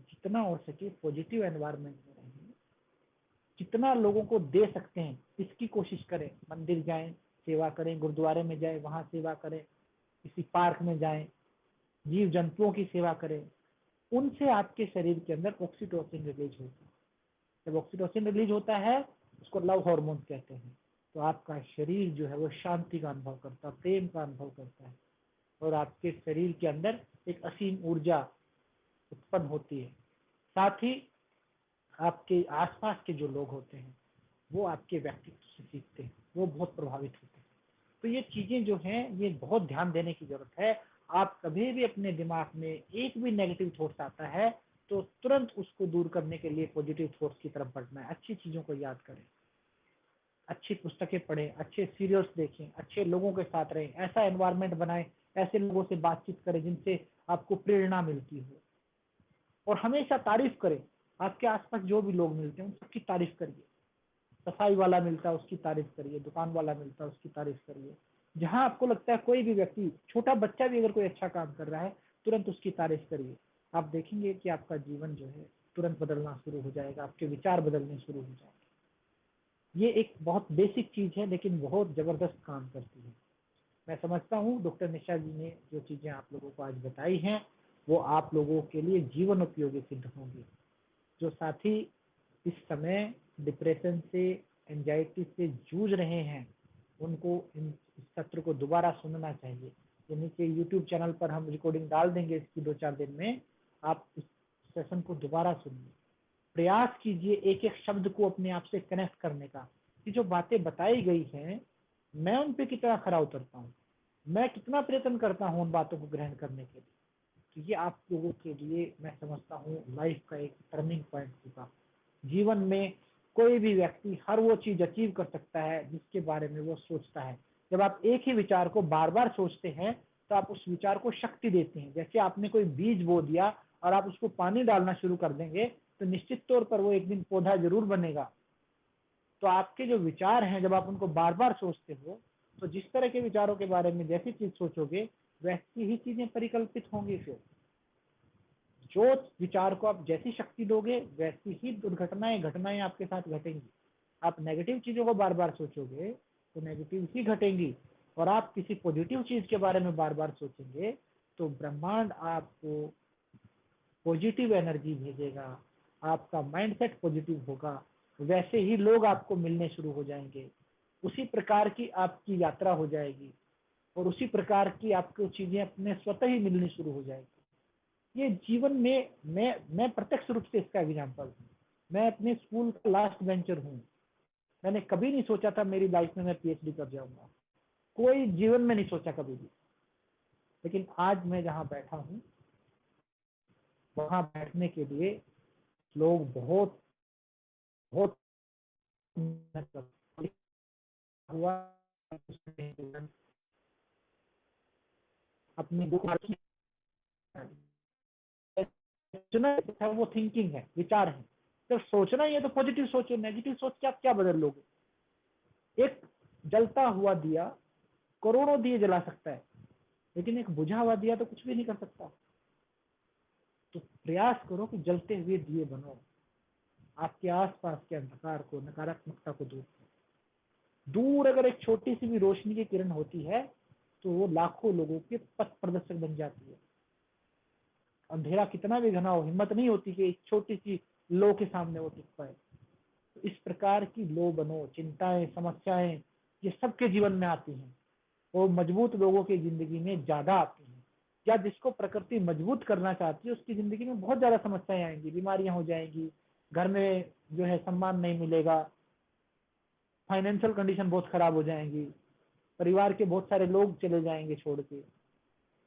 जितना हो सके पॉजिटिव एनवायरनमेंट में रहें, जितना लोगों को दे सकते हैं इसकी कोशिश करें। मंदिर जाएं, सेवा करें, गुरुद्वारे में जाएं, वहां सेवा करें, किसी पार्क में जाएं, जीव जंतुओं की सेवा करें। उनसे आपके शरीर के अंदर ऑक्सीटोसिन रिलीज होता है। जब ऑक्सीटोसिन रिलीज होता है, उसको लव हार्मोन कहते हैं, तो आपका शरीर जो है वो शांति का अनुभव करता है, प्रेम का अनुभव करता है, और आपके शरीर के अंदर एक असीम ऊर्जा उत्पन्न होती है। साथ ही आपके आसपास के जो लोग होते हैं वो आपके व्यक्तित्व से सीखते हैं, वो बहुत प्रभावित होते हैं। तो ये चीजें जो हैं, ये बहुत ध्यान देने की जरूरत है। आप कभी भी अपने दिमाग में एक भी नेगेटिव थॉट्स आता है, तो तुरंत उसको दूर करने के लिए पॉजिटिव थॉट्स की तरफ बढ़ना है। अच्छी चीजों को याद करें, अच्छी पुस्तकें पढ़ें, अच्छे सीरियल्स देखें, अच्छे लोगों के साथ रहें, ऐसा एनवायरनमेंट बनाएं, ऐसे लोगों से बातचीत करें जिनसे आपको प्रेरणा मिलती हो, और हमेशा तारीफ करें। आपके आसपास जो भी लोग मिलते हैं उन सबकी तारीफ करिए। सफाई वाला मिलता है उसकी तारीफ करिए, दुकान वाला मिलता है उसकी तारीफ करिए। जहां आपको लगता है कोई भी व्यक्ति, छोटा बच्चा भी अगर कोई अच्छा काम कर रहा है, तुरंत उसकी तारीफ करिए। आप देखेंगे कि आपका जीवन जो है तुरंत बदलना शुरू हो जाएगा, आपके विचार बदलने शुरू हो जाएंगे। ये एक बहुत बेसिक चीज है, लेकिन बहुत जबरदस्त काम करती है। मैं समझता हूँ डॉक्टर निशा जी ने जो चीजें आप लोगों को आज बताई हैं, वो आप लोगों के लिए जीवन उपयोगी सिद्ध होंगी। जो साथी इस समय डिप्रेशन से, एंजाइटी से जूझ रहे हैं, उनको इस सत्र को दोबारा सुनना चाहिए। ये नीचे यूट्यूब चैनल पर हम रिकॉर्डिंग डाल देंगे इसकी 2-4 दिन में। आप इस सेशन को दोबारा सुनिए, प्रयास कीजिए एक एक शब्द को अपने आप से कनेक्ट करने का, कि जो बातें बताई गई हैं मैं उन पे कितना खरा उतरता हूँ, मैं कितना प्रयत्न करता हूँ उन बातों को ग्रहण करने के लिए। तो ये आप लोगों के लिए मैं समझता हूँ लाइफ का एक टर्निंग पॉइंट होगा। जीवन में कोई भी व्यक्ति हर वो चीज अचीव कर सकता है जिसके बारे में वो सोचता है। जब आप एक ही विचार को बार बार सोचते हैं तो आप उस विचार को शक्ति देते हैं। जैसे आपने कोई बीज बो दिया और आप उसको पानी डालना शुरू कर देंगे तो निश्चित तौर पर वो एक दिन पौधा जरूर बनेगा। तो आपके जो विचार हैं जब आप उनको बार बार सोचते हो तो जिस तरह के विचारों के बारे में जैसी चीज सोचोगे वैसी ही चीजें परिकल्पित होंगी। फिर जो विचार को आप जैसी शक्ति दोगे वैसी ही दुर्घटनाएं घटनाएं आपके साथ घटेंगी। आप नेगेटिव चीजों को बार बार सोचोगे तो नेगेटिव ही घटेंगी, और आप किसी पॉजिटिव चीज के बारे में बार बार सोचेंगे तो ब्रह्मांड आपको पॉजिटिव एनर्जी भेजेगा। आपका माइंडसेट पॉजिटिव होगा, वैसे ही लोग आपको मिलने शुरू हो जाएंगे, उसी प्रकार की आपकी यात्रा हो जाएगी और उसी प्रकार की आपको चीजें अपने स्वतः ही मिलनी शुरू हो जाएगी। ये जीवन में मैं प्रत्यक्ष रूप से इसका एग्जाम्पल हूँ। मैं अपने स्कूल का लास्ट बेंचर हूँ। मैंने कभी नहीं सोचा था मेरी लाइफ में मैं पीएचडी कर जाऊंगा, कोई जीवन में नहीं सोचा कभी भी। लेकिन आज मैं जहाँ बैठा हूँ वहां बैठने के लिए लोग बहुत बहुत मेहनत करते हैं। हुआ अपनी सोचना था, वो थिंकिंग है, विचार है। तो सोचना ही है तो पॉजिटिव सोचो, नेगेटिव सोच के आप क्या बदल लोगे। एक जलता हुआ दिया करोड़ों दिए जला सकता है, लेकिन एक बुझा हुआ दिया तो कुछ भी नहीं कर सकता। तो प्रयास करो कि जलते हुए दिए बनो, आपके आसपास के अंधकार को, नकारात्मकता को दूर करो। दूर अगर एक छोटी सी भी रोशनी की किरण होती है तो वो लाखों लोगों के पथ प्रदर्शक बन जाती है। अंधेरा कितना भी घना हो, हिम्मत नहीं होती कि एक छोटी सी लो के सामने वो टिक पाए। तो इस प्रकार की लो बनो। चिंताएं, समस्याएं ये सबके जीवन में आती हैं, वो मजबूत लोगों की जिंदगी में ज्यादा आती हैं। या जिसको प्रकृति मजबूत करना चाहती है उसकी जिंदगी में बहुत ज्यादा समस्याएं आएंगी, बीमारियां हो जाएंगी, घर में जो है सम्मान नहीं मिलेगा, फाइनेंशियल कंडीशन बहुत खराब हो जाएंगी, परिवार के बहुत सारे लोग चले जाएंगे छोड़ के।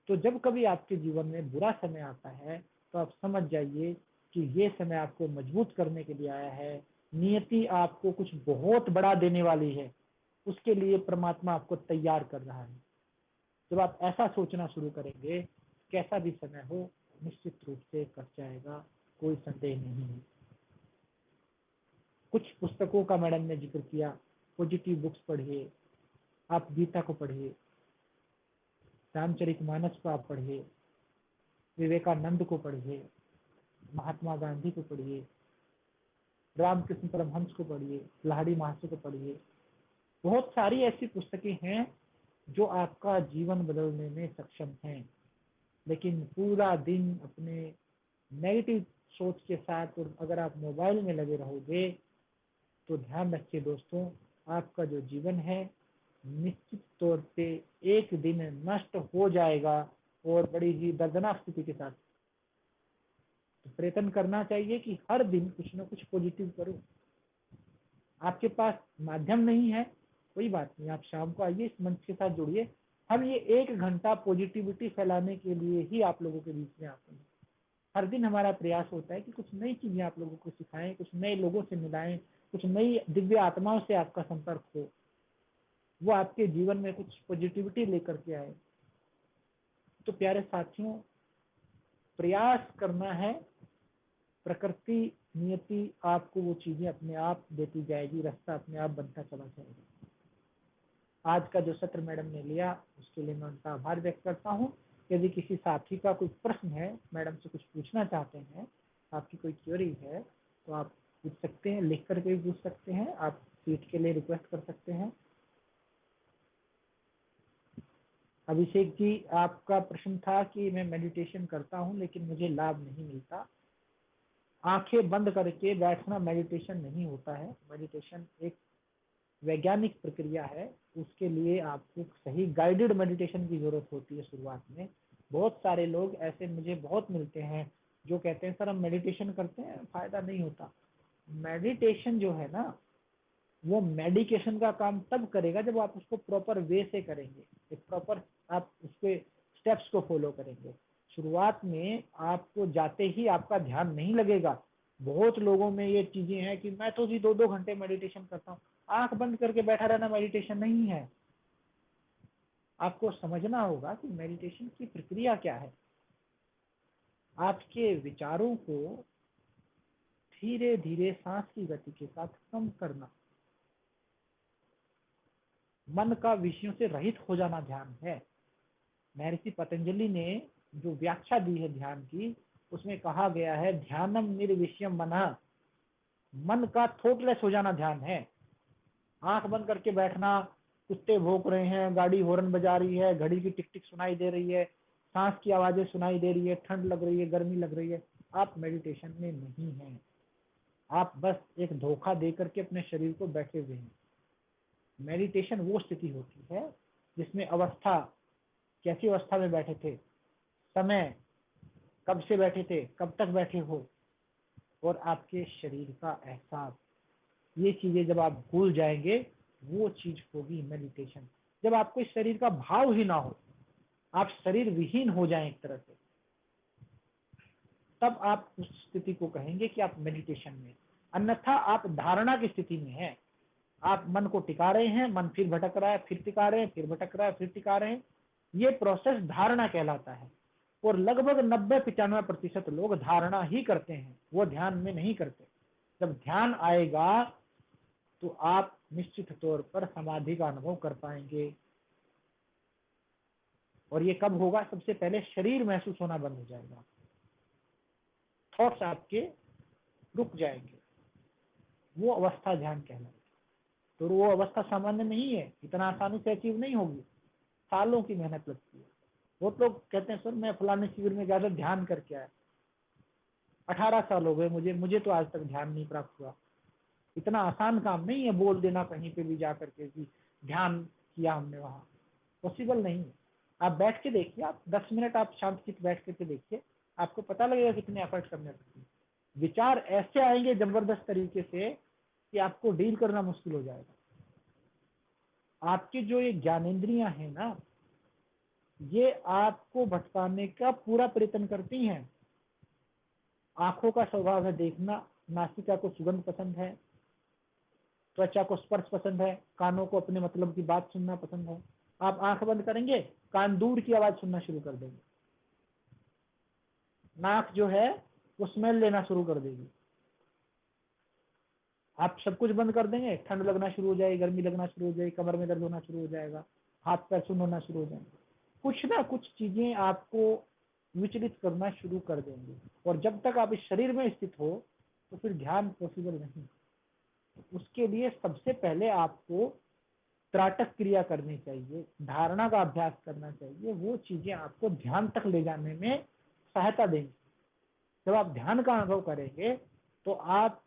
तो जब कभी आपके जीवन में बुरा समय आता है तो आप समझ जाइए कि ये समय आपको मजबूत करने के लिए आया है। नियति आपको कुछ बहुत बड़ा देने वाली है, उसके लिए परमात्मा आपको तैयार कर रहा है। जब आप ऐसा सोचना शुरू करेंगे, कैसा भी समय हो निश्चित रूप से कट जाएगा, कोई संदेह नहीं है। कुछ पुस्तकों का मैडम ने जिक्र किया, पॉजिटिव बुक्स पढ़िए, आप गीता को पढ़िए, रामचरितमानस को आप पढ़िए, विवेकानंद को पढ़िए, महात्मा गांधी को पढ़िए, रामकृष्ण परमहंस को पढ़िए, लाहिड़ी महाशय को पढ़िए। बहुत सारी ऐसी पुस्तकें हैं जो आपका जीवन बदलने में सक्षम हैं। लेकिन पूरा दिन अपने नेगेटिव सोच के साथ और अगर आप मोबाइल में लगे रहोगे तो ध्यान रखिए दोस्तों, आपका जो जीवन है निश्चित तौर पे एक दिन नष्ट हो जाएगा, और बड़ी ही दर्दनाक स्थिति के साथ। तो प्रयत्न करना चाहिए कि हर दिन कुछ ना कुछ पॉजिटिव करो। आपके पास माध्यम नहीं है, कोई बात नहीं, आप शाम को आइए, इस मंच के साथ जुड़िए। हम ये 1 घंटा पॉजिटिविटी फैलाने के लिए ही आप लोगों के बीच में आते हैं। हर दिन हमारा प्रयास होता है कि कुछ नई चीजें आप लोगों को सिखाएं, कुछ नए लोगों से मिलाएं, कुछ नई दिव्य आत्माओं से आपका संपर्क हो, वो आपके जीवन में कुछ पॉजिटिविटी लेकर के आए। तो प्यारे साथियों, प्रयास करना है, प्रकृति नियति आपको वो चीजें अपने आप देती जाएगी, रास्ता अपने आप बनता चला जाएगा। आज का जो सत्र मैडम ने लिया उसके लिए मैं उनका आभार व्यक्त करता हूँ। यदि किसी साथी का कोई प्रश्न है, मैडम से कुछ पूछना चाहते हैं, आपकी कोई क्वेरी है तो आप पूछ सकते हैं, लिख करके भी पूछ सकते हैं, आप सीट के लिए रिक्वेस्ट कर सकते हैं। अभिषेक जी, आपका प्रश्न था कि मैं मेडिटेशन करता हूं लेकिन मुझे लाभ नहीं मिलता। आंखें बंद करके बैठना मेडिटेशन नहीं होता है। मेडिटेशन एक वैज्ञानिक प्रक्रिया है, उसके लिए आपको सही गाइडेड मेडिटेशन की जरूरत होती है शुरुआत में। बहुत सारे लोग ऐसे मुझे बहुत मिलते हैं जो कहते हैं सर हम मेडिटेशन करते हैं, फायदा नहीं होता। मेडिटेशन जो है ना, वो मेडिकेशन का काम तब करेगा जब आप उसको प्रॉपर वे से करेंगे, एक प्रॉपर आप उसके स्टेप्स को फॉलो करेंगे। शुरुआत में आपको जाते ही आपका ध्यान नहीं लगेगा। बहुत लोगों में ये चीजें हैं कि मैं तो जी 2-2 घंटे मेडिटेशन करता हूँ। आंख बंद करके बैठा रहना मेडिटेशन नहीं है। आपको समझना होगा कि मेडिटेशन की प्रक्रिया क्या है। आपके विचारों को धीरे धीरे सांस की गति के साथ कम करना, मन का विषयों से रहित हो जाना ध्यान है। महर्षि पतंजलि ने जो व्याख्या दी है ध्यान की, उसमें कहा गया है ध्यानम निर्विषयम मनः, मन का थॉटलेस हो जाना ध्यान है। आंख बंद करके बैठना, कुत्ते भौंक रहे हैं, गाड़ी हॉर्न बजा रही है, घड़ी की टिक टिक सुनाई दे रही है, सांस की आवाजें सुनाई दे रही है, ठंड लग रही है, गर्मी लग रही है, आप मेडिटेशन में नहीं हैं। आप बस एक धोखा दे करके अपने शरीर को बैठे हुए हैं। मेडिटेशन वो स्थिति होती है जिसमें अवस्था, कैसी अवस्था में बैठे थे, समय, कब से बैठे थे, कब तक बैठे हो, और आपके शरीर का एहसास, ये चीजें जब आप भूल जाएंगे, वो चीज होगी मेडिटेशन। जब आपको इस शरीर का भाव ही ना हो, आप शरीर विहीन हो जाएं एक तरह से, तब आप उस स्थिति को कहेंगे कि आप मेडिटेशन में। अन्यथा आप धारणा की स्थिति में हैं। आप मन को टिका रहे हैं, मन फिर भटक रहा है, फिर टिका रहे हैं, फिर भटक रहा है, फिर टिका रहे हैं। ये प्रोसेस धारणा कहलाता है। और लगभग 90-95% लोग धारणा ही करते हैं, वो ध्यान में नहीं करते। जब ध्यान आएगा तो आप निश्चित तौर पर समाधि का अनुभव कर पाएंगे। और ये कब होगा? सबसे पहले शरीर महसूस होना बंद हो जाएगा, थॉट्स आपके रुक जाएंगे, वो अवस्था ध्यान कहलाएगी। तो वो अवस्था सामान्य नहीं है, इतना आसानी से अचीव नहीं होगी, सालों की मेहनत लगती है। बहुत लोग कहते हैं सर मैं फलाने शिविर में गया था, ध्यान करके आया, 18 साल हो गए मुझे तो आज तक ध्यान नहीं प्राप्त हुआ। इतना आसान काम नहीं है बोल देना कहीं पे भी जा करके कि ध्यान किया हमने, वहां पॉसिबल नहीं है। आप बैठ के देखिए, आप 10 मिनट आप शांत बैठ करके देखिए, आपको पता लगेगा कितने एफर्ट करने पड़ते हैं। विचार ऐसे आएंगे जबरदस्त तरीके से कि आपको डील करना मुश्किल हो जाएगा। आपकी जो ये ज्ञानेंद्रियां हैं ना, ये आपको भटकाने का पूरा प्रयत्न करती हैं। आंखों का स्वभाव है देखना, नासिका को सुगंध पसंद है, त्वचा को स्पर्श पसंद है, कानों को अपने मतलब की बात सुनना पसंद है। आप आंख बंद करेंगे, कान दूर की आवाज सुनना शुरू कर देंगे। नाक जो है वो स्मेल लेना शुरू कर देगी। आप सब कुछ बंद कर देंगे, ठंड लगना शुरू हो जाएगी, गर्मी लगना शुरू हो जाएगी, कमर में दर्द होना शुरू हो जाएगा, हाथ पैर सुन्न होना शुरू हो जाएंगे। कुछ ना कुछ चीजें आपको विचलित करना शुरू कर देंगे। और जब तक आप इस शरीर में स्थित हो तो फिर ध्यान पॉसिबल नहीं। उसके लिए सबसे पहले आपको त्राटक क्रिया करनी चाहिए, धारणा का अभ्यास करना चाहिए। वो चीजें आपको ध्यान तक ले जाने में सहायता देंगी। जब आप ध्यान का अनुभव करेंगे तो आप,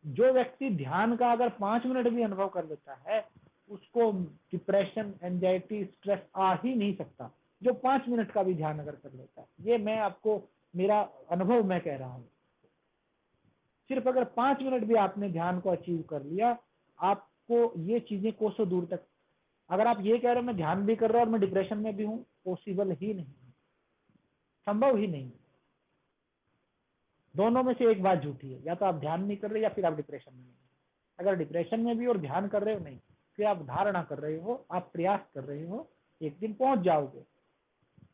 जो व्यक्ति ध्यान का अगर 5 मिनट भी अनुभव कर लेता है, उसको डिप्रेशन, एंजाइटी, स्ट्रेस आ ही नहीं सकता, जो 5 मिनट का भी ध्यान अगर कर लेता है। ये मैं आपको, मेरा अनुभव मैं कह रहा हूँ। सिर्फ अगर 5 मिनट भी आपने ध्यान को अचीव कर लिया, आपको ये चीजें कोसों दूर तक। अगर आप ये कह रहे हो मैं ध्यान भी कर रहा हूँ और मैं डिप्रेशन में भी हूँ, पॉसिबल ही नहीं, संभव ही नहीं। दोनों में से एक बात झूठी है, या तो आप ध्यान नहीं कर रहे या फिर आप डिप्रेशन में नहीं। अगर डिप्रेशन में भी और ध्यान कर रहे हो नहीं, फिर आप धारणा कर रहे हो, आप प्रयास कर रहे हो, एक दिन पहुंच जाओगे।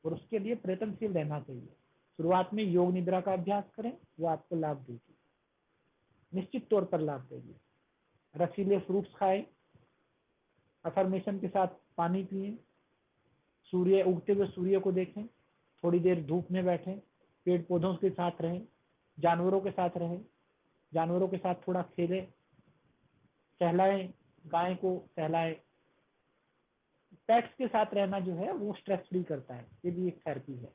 और उसके लिए प्रयत्नशील रहना चाहिए। शुरुआत में योग निद्रा का अभ्यास करें, वो आपको लाभ देगी, निश्चित तौर पर लाभ देगी। रसीले फ्रूट्स खाएं, अफर्मेशन के साथ पानी पिए, सूर्य उगते हुए सूर्य को देखें, थोड़ी देर धूप में बैठें, पेड़ पौधों के साथ रहें, जानवरों के साथ रहें, जानवरों के साथ थोड़ा खेलें, सहलाएं, गाय को सहलाएं। पेट्स के साथ रहना जो है वो स्ट्रेस फ्री करता है, ये भी एक थेरेपी है।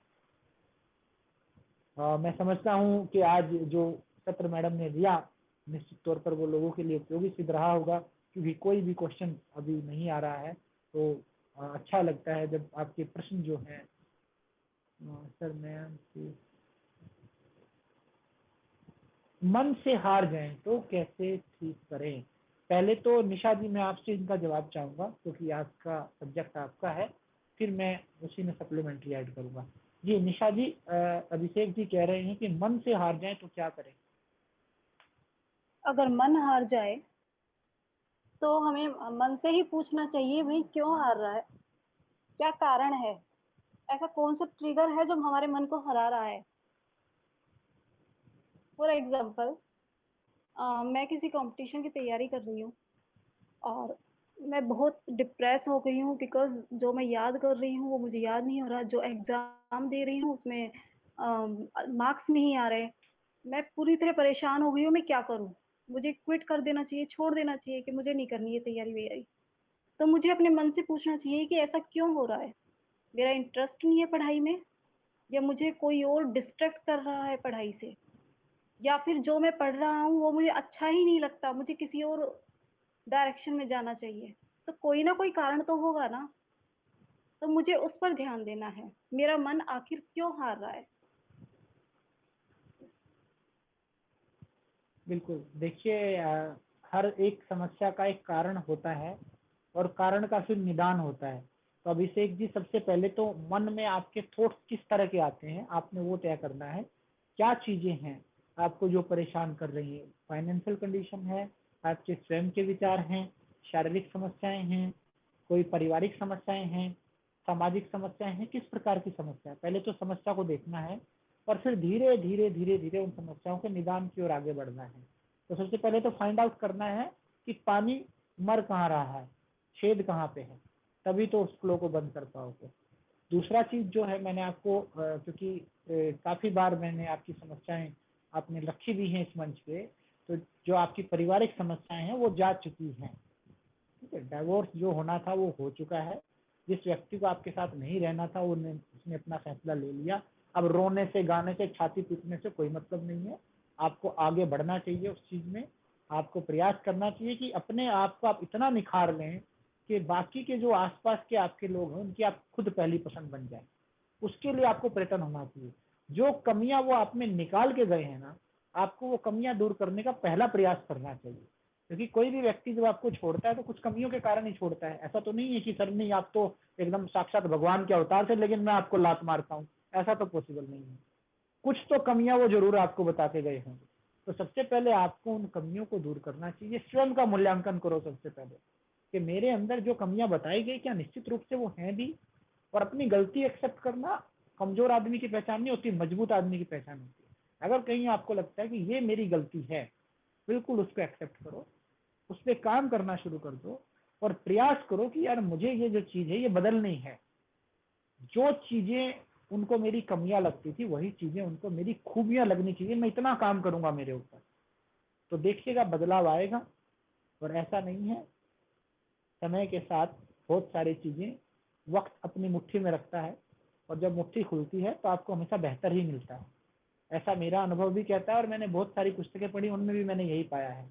मैं समझता हूँ कि आज जो सत्र मैडम ने दिया, निश्चित तौर पर वो लोगों के लिए उपयोगी सिद्ध रहा होगा, क्योंकि कोई भी क्वेश्चन अभी नहीं आ रहा है। तो अच्छा लगता है जब आपके प्रश्न जो हैं, सर मैं मन से हार जाएं तो कैसे ठीक करें। पहले तो निशा जी मैं आपसे इनका जवाब चाहूंगा, क्योंकि आज का सब्जेक्ट आपका है, फिर मैं उसी में सप्लीमेंट्री ऐड करूंगा। जी निशा जी, अभिषेक जी कह रहे हैं कि मन से हार जाए तो क्या करें। अगर मन हार जाए तो हमें मन से ही पूछना चाहिए, भाई क्यों हार रहा है, क्या कारण है, ऐसा कौन सा ट्रिगर है जो हमारे मन को हरा रहा है। फॉर एग्जाम्पल, मैं किसी कंपटीशन की तैयारी कर रही हूँ और मैं बहुत डिप्रेस हो गई हूँ, बिकॉज जो मैं याद कर रही हूँ वो मुझे याद नहीं हो रहा, जो एग्जाम दे रही हूँ उसमें मार्क्स नहीं आ रहे। मैं पूरी तरह परेशान हो गई हूँ, मैं क्या करूँ, मुझे क्विट कर देना चाहिए, छोड़ देना चाहिए कि मुझे नहीं करनी है तैयारी वैयारी। तो मुझे अपने मन से पूछना चाहिए कि ऐसा क्यों हो रहा है, मेरा इंटरेस्ट नहीं है पढ़ाई में, या मुझे कोई और डिस्ट्रैक्ट कर रहा है पढ़ाई से, या फिर जो मैं पढ़ रहा हूँ वो मुझे अच्छा ही नहीं लगता, मुझे किसी और डायरेक्शन में जाना चाहिए। तो कोई ना कोई कारण तो होगा ना, तो मुझे उस पर ध्यान देना है, मेरा मन आखिर क्यों हार रहा है। बिल्कुल, देखिए हर एक समस्या का एक कारण होता है और कारण का फिर निदान होता है। तो अभिषेक जी, सबसे पहले तो मन में आपके थॉट्स किस तरह के आते हैं आपने वो तय करना है। क्या चीजें हैं आपको जो परेशान कर रही है, फाइनेंशियल कंडीशन है, आपके स्वयं के विचार हैं, शारीरिक समस्याएं हैं, कोई पारिवारिक समस्याएं हैं, सामाजिक समस्याएं हैं, किस प्रकार की समस्या है। पहले तो समस्या को देखना है और फिर धीरे धीरे धीरे धीरे उन समस्याओं के निदान की ओर आगे बढ़ना है। तो सबसे पहले तो फाइंड आउट करना है कि पानी मर कहाँ रहा है, छेद कहाँ पे है, तभी तो उस फ्लो को बंद कर पाओगे। दूसरा चीज जो है, मैंने आपको क्योंकि काफी बार मैंने आपकी समस्याएं आपने रखी भी हैं इस मंच पे, तो जो आपकी पारिवारिक समस्याएं हैं वो जा चुकी हैं। ठीक है, डाइवोर्स जो होना था वो हो चुका है। जिस व्यक्ति को आपके साथ नहीं रहना था उसने अपना फैसला ले लिया। अब रोने से, गाने से, छाती पीटने से कोई मतलब नहीं है। आपको आगे बढ़ना चाहिए उस चीज में। आपको प्रयास करना चाहिए कि अपने आप को आप इतना निखार लें कि बाकी के जो आसपास के आपके लोग हैं उनकी आप खुद पहली पसंद बन जाए। उसके लिए आपको प्रयत्न होना चाहिए। जो कमियां वो आप में निकाल के गए हैं ना, आपको वो कमियां दूर करने का पहला प्रयास करना चाहिए। क्योंकि कोई भी व्यक्ति जब आपको छोड़ता है तो कुछ कमियों के कारण ही छोड़ता है। ऐसा तो नहीं है कि सर नहीं, आप तो एकदम साक्षात भगवान के अवतार थे लेकिन मैं आपको लात मारता हूँ, ऐसा तो पॉसिबल नहीं है। कुछ तो कमियां वो जरूर आपको बताते गए होंगे। तो सबसे पहले आपको उन कमियों को दूर करना चाहिए। स्वयं का मूल्यांकन करो सबसे पहले कि मेरे अंदर जो कमियां बताई गई क्या निश्चित रूप से वो हैं भी। और अपनी गलती एक्सेप्ट करना कमजोर आदमी की पहचान नहीं होती, मजबूत आदमी की पहचान होती है। अगर कहीं आपको लगता है कि ये मेरी गलती है, बिल्कुल उसको एक्सेप्ट करो, उस पर काम करना शुरू कर दो और प्रयास करो कि यार मुझे ये जो चीज है ये बदलनी है। जो चीजें उनको मेरी कमियां लगती थी वही चीजें उनको मेरी खूबियां लगनी चाहिए। मैं इतना काम करूंगा मेरे ऊपर, तो देखिएगा बदलाव आएगा। और ऐसा नहीं है, समय के साथ बहुत सारी चीजें वक्त अपनी मुट्ठी में रखता है और जब मुट्ठी खुलती है तो आपको हमेशा बेहतर ही मिलता है। ऐसा मेरा अनुभव भी कहता है और मैंने बहुत सारी पुस्तकें पढ़ी, उनमें भी मैंने यही पाया है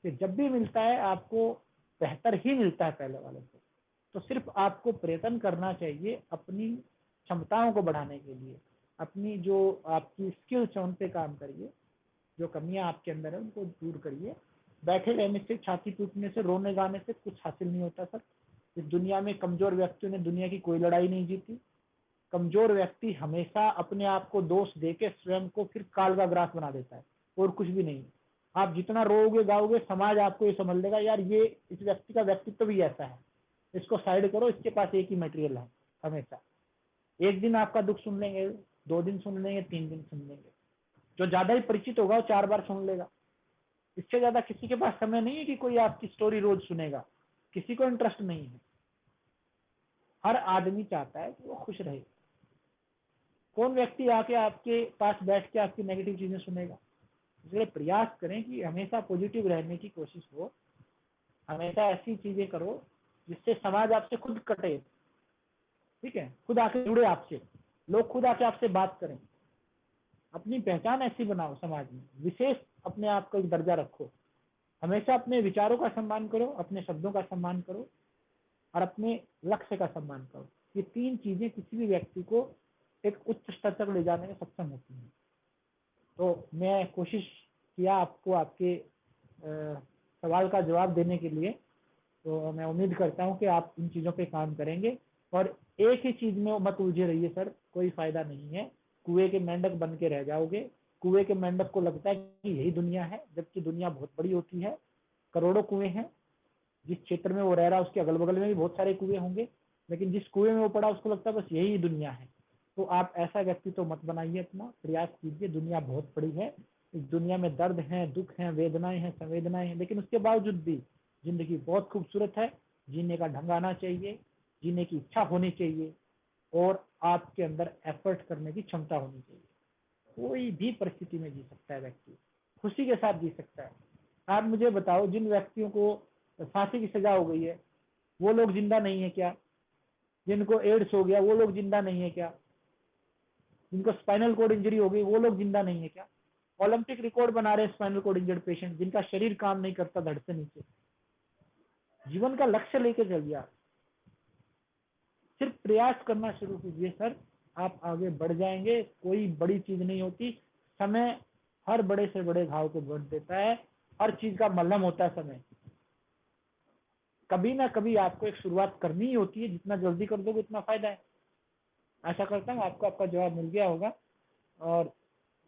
कि जब भी मिलता है आपको बेहतर ही मिलता है पहले वाले से। तो सिर्फ आपको प्रयत्न करना चाहिए अपनी क्षमताओं को बढ़ाने के लिए। अपनी जो आपकी स्किल्स है उन पे काम करिए। जो कमियां आपके अंदर है उनको दूर करिए। बैठे रहने से, छाती पीटने से, रोने गाने से कुछ हासिल नहीं होता सर। इस दुनिया में कमजोर व्यक्तियों ने दुनिया की कोई लड़ाई नहीं जीती। कमजोर व्यक्ति हमेशा अपने आप को दोष देके स्वयं को फिर काल का ग्रास बना देता है, और कुछ भी नहीं। आप जितना रोओगे गाओगे समाज आपको ये समझ लेगा यार ये इस व्यक्ति का व्यक्तित्व भी ऐसा है, इसको साइड करो, इसके पास एक ही मटेरियल है। हमेशा एक दिन आपका दुख सुन लेंगे, 2 दिन सुन लेंगे, 3 दिन सुन लेंगे। जो ज्यादा ही परिचित होगा वो 4 बार सुन लेगा। इससे ज्यादा किसी के पास समय नहीं है कि कोई आपकी स्टोरी रोज सुनेगा। किसी को इंटरेस्ट नहीं है। हर आदमी चाहता है कि वो खुश रहे। कौन व्यक्ति आके आपके पास बैठ के आपकी नेगेटिव चीजें सुनेगा। इसलिए प्रयास करें कि हमेशा पॉजिटिव रहने की कोशिश हो। हमेशा ऐसी चीजें करो जिससे समाज आपसे खुद कटे। ठीक है, खुद आके जुड़े आपसे, लोग खुद आके आपसे बात करें। अपनी पहचान ऐसी बनाओ समाज में, विशेष अपने आप को एक दर्जा रखो। हमेशा अपने विचारों का सम्मान करो, अपने शब्दों का सम्मान करो और अपने लक्ष्य का सम्मान करो। ये 3 चीजें किसी भी व्यक्ति को एक उच्च स्तर तक ले जाने में सक्षम होती हैं। तो मैं कोशिश किया आपको आपके सवाल का जवाब देने के लिए। तो मैं उम्मीद करता हूँ कि आप इन चीज़ों पे काम करेंगे और एक ही चीज में मत उलझे रहिए सर, कोई फायदा नहीं है। कुएं के मेंढक बन के रह जाओगे। कुएं के मेंढक को लगता है कि यही दुनिया है, जबकि दुनिया बहुत बड़ी होती है, करोड़ों कुएं हैं। जिस क्षेत्र में वो रह रहा है उसके अगल बगल में भी बहुत सारे कुएं होंगे, लेकिन जिस कुएं में वो पड़ा उसको लगता है बस यही दुनिया है। तो आप ऐसा व्यक्ति तो मत बनाइए, अपना प्रयास कीजिए। दुनिया बहुत बड़ी है, इस दुनिया में दर्द है, दुख है, वेदनाएं हैं, संवेदनाएं हैं, लेकिन उसके बावजूद भी जिंदगी बहुत खूबसूरत है। जीने का ढंग आना चाहिए, जीने की इच्छा होनी चाहिए, और आपके अंदर एफर्ट करने की क्षमता होनी चाहिए। कोई भी परिस्थिति में जी सकता है व्यक्ति, खुशी के साथ जी सकता है। आप मुझे बताओ, जिन व्यक्तियों को फांसी की सजा हो गई है, वो लोग जिंदा नहीं है क्या? जिनको एड्स हो गया वो लोग जिंदा नहीं है क्या? जिनको स्पाइनल कोड इंजरी हो गई वो लोग जिंदा नहीं है क्या? ओलंपिक रिकॉर्ड बना रहे स्पाइनल कोड इंजर्ड पेशेंट, जिनका शरीर काम नहीं करता धड़ से नीचे। जीवन का लक्ष्य लेके चलिए, सिर्फ प्रयास करना शुरू कीजिए सर, आप आगे बढ़ जाएंगे। कोई बड़ी चीज नहीं होती, समय हर बड़े से बड़े घाव को बढ़ देता है। हर चीज का मलहम होता है समय। कभी ना कभी आपको एक शुरुआत करनी ही होती है, जितना जल्दी कर दोगे उतना फायदा है। आशा करता हूँ आपको आपका जवाब मिल गया होगा। और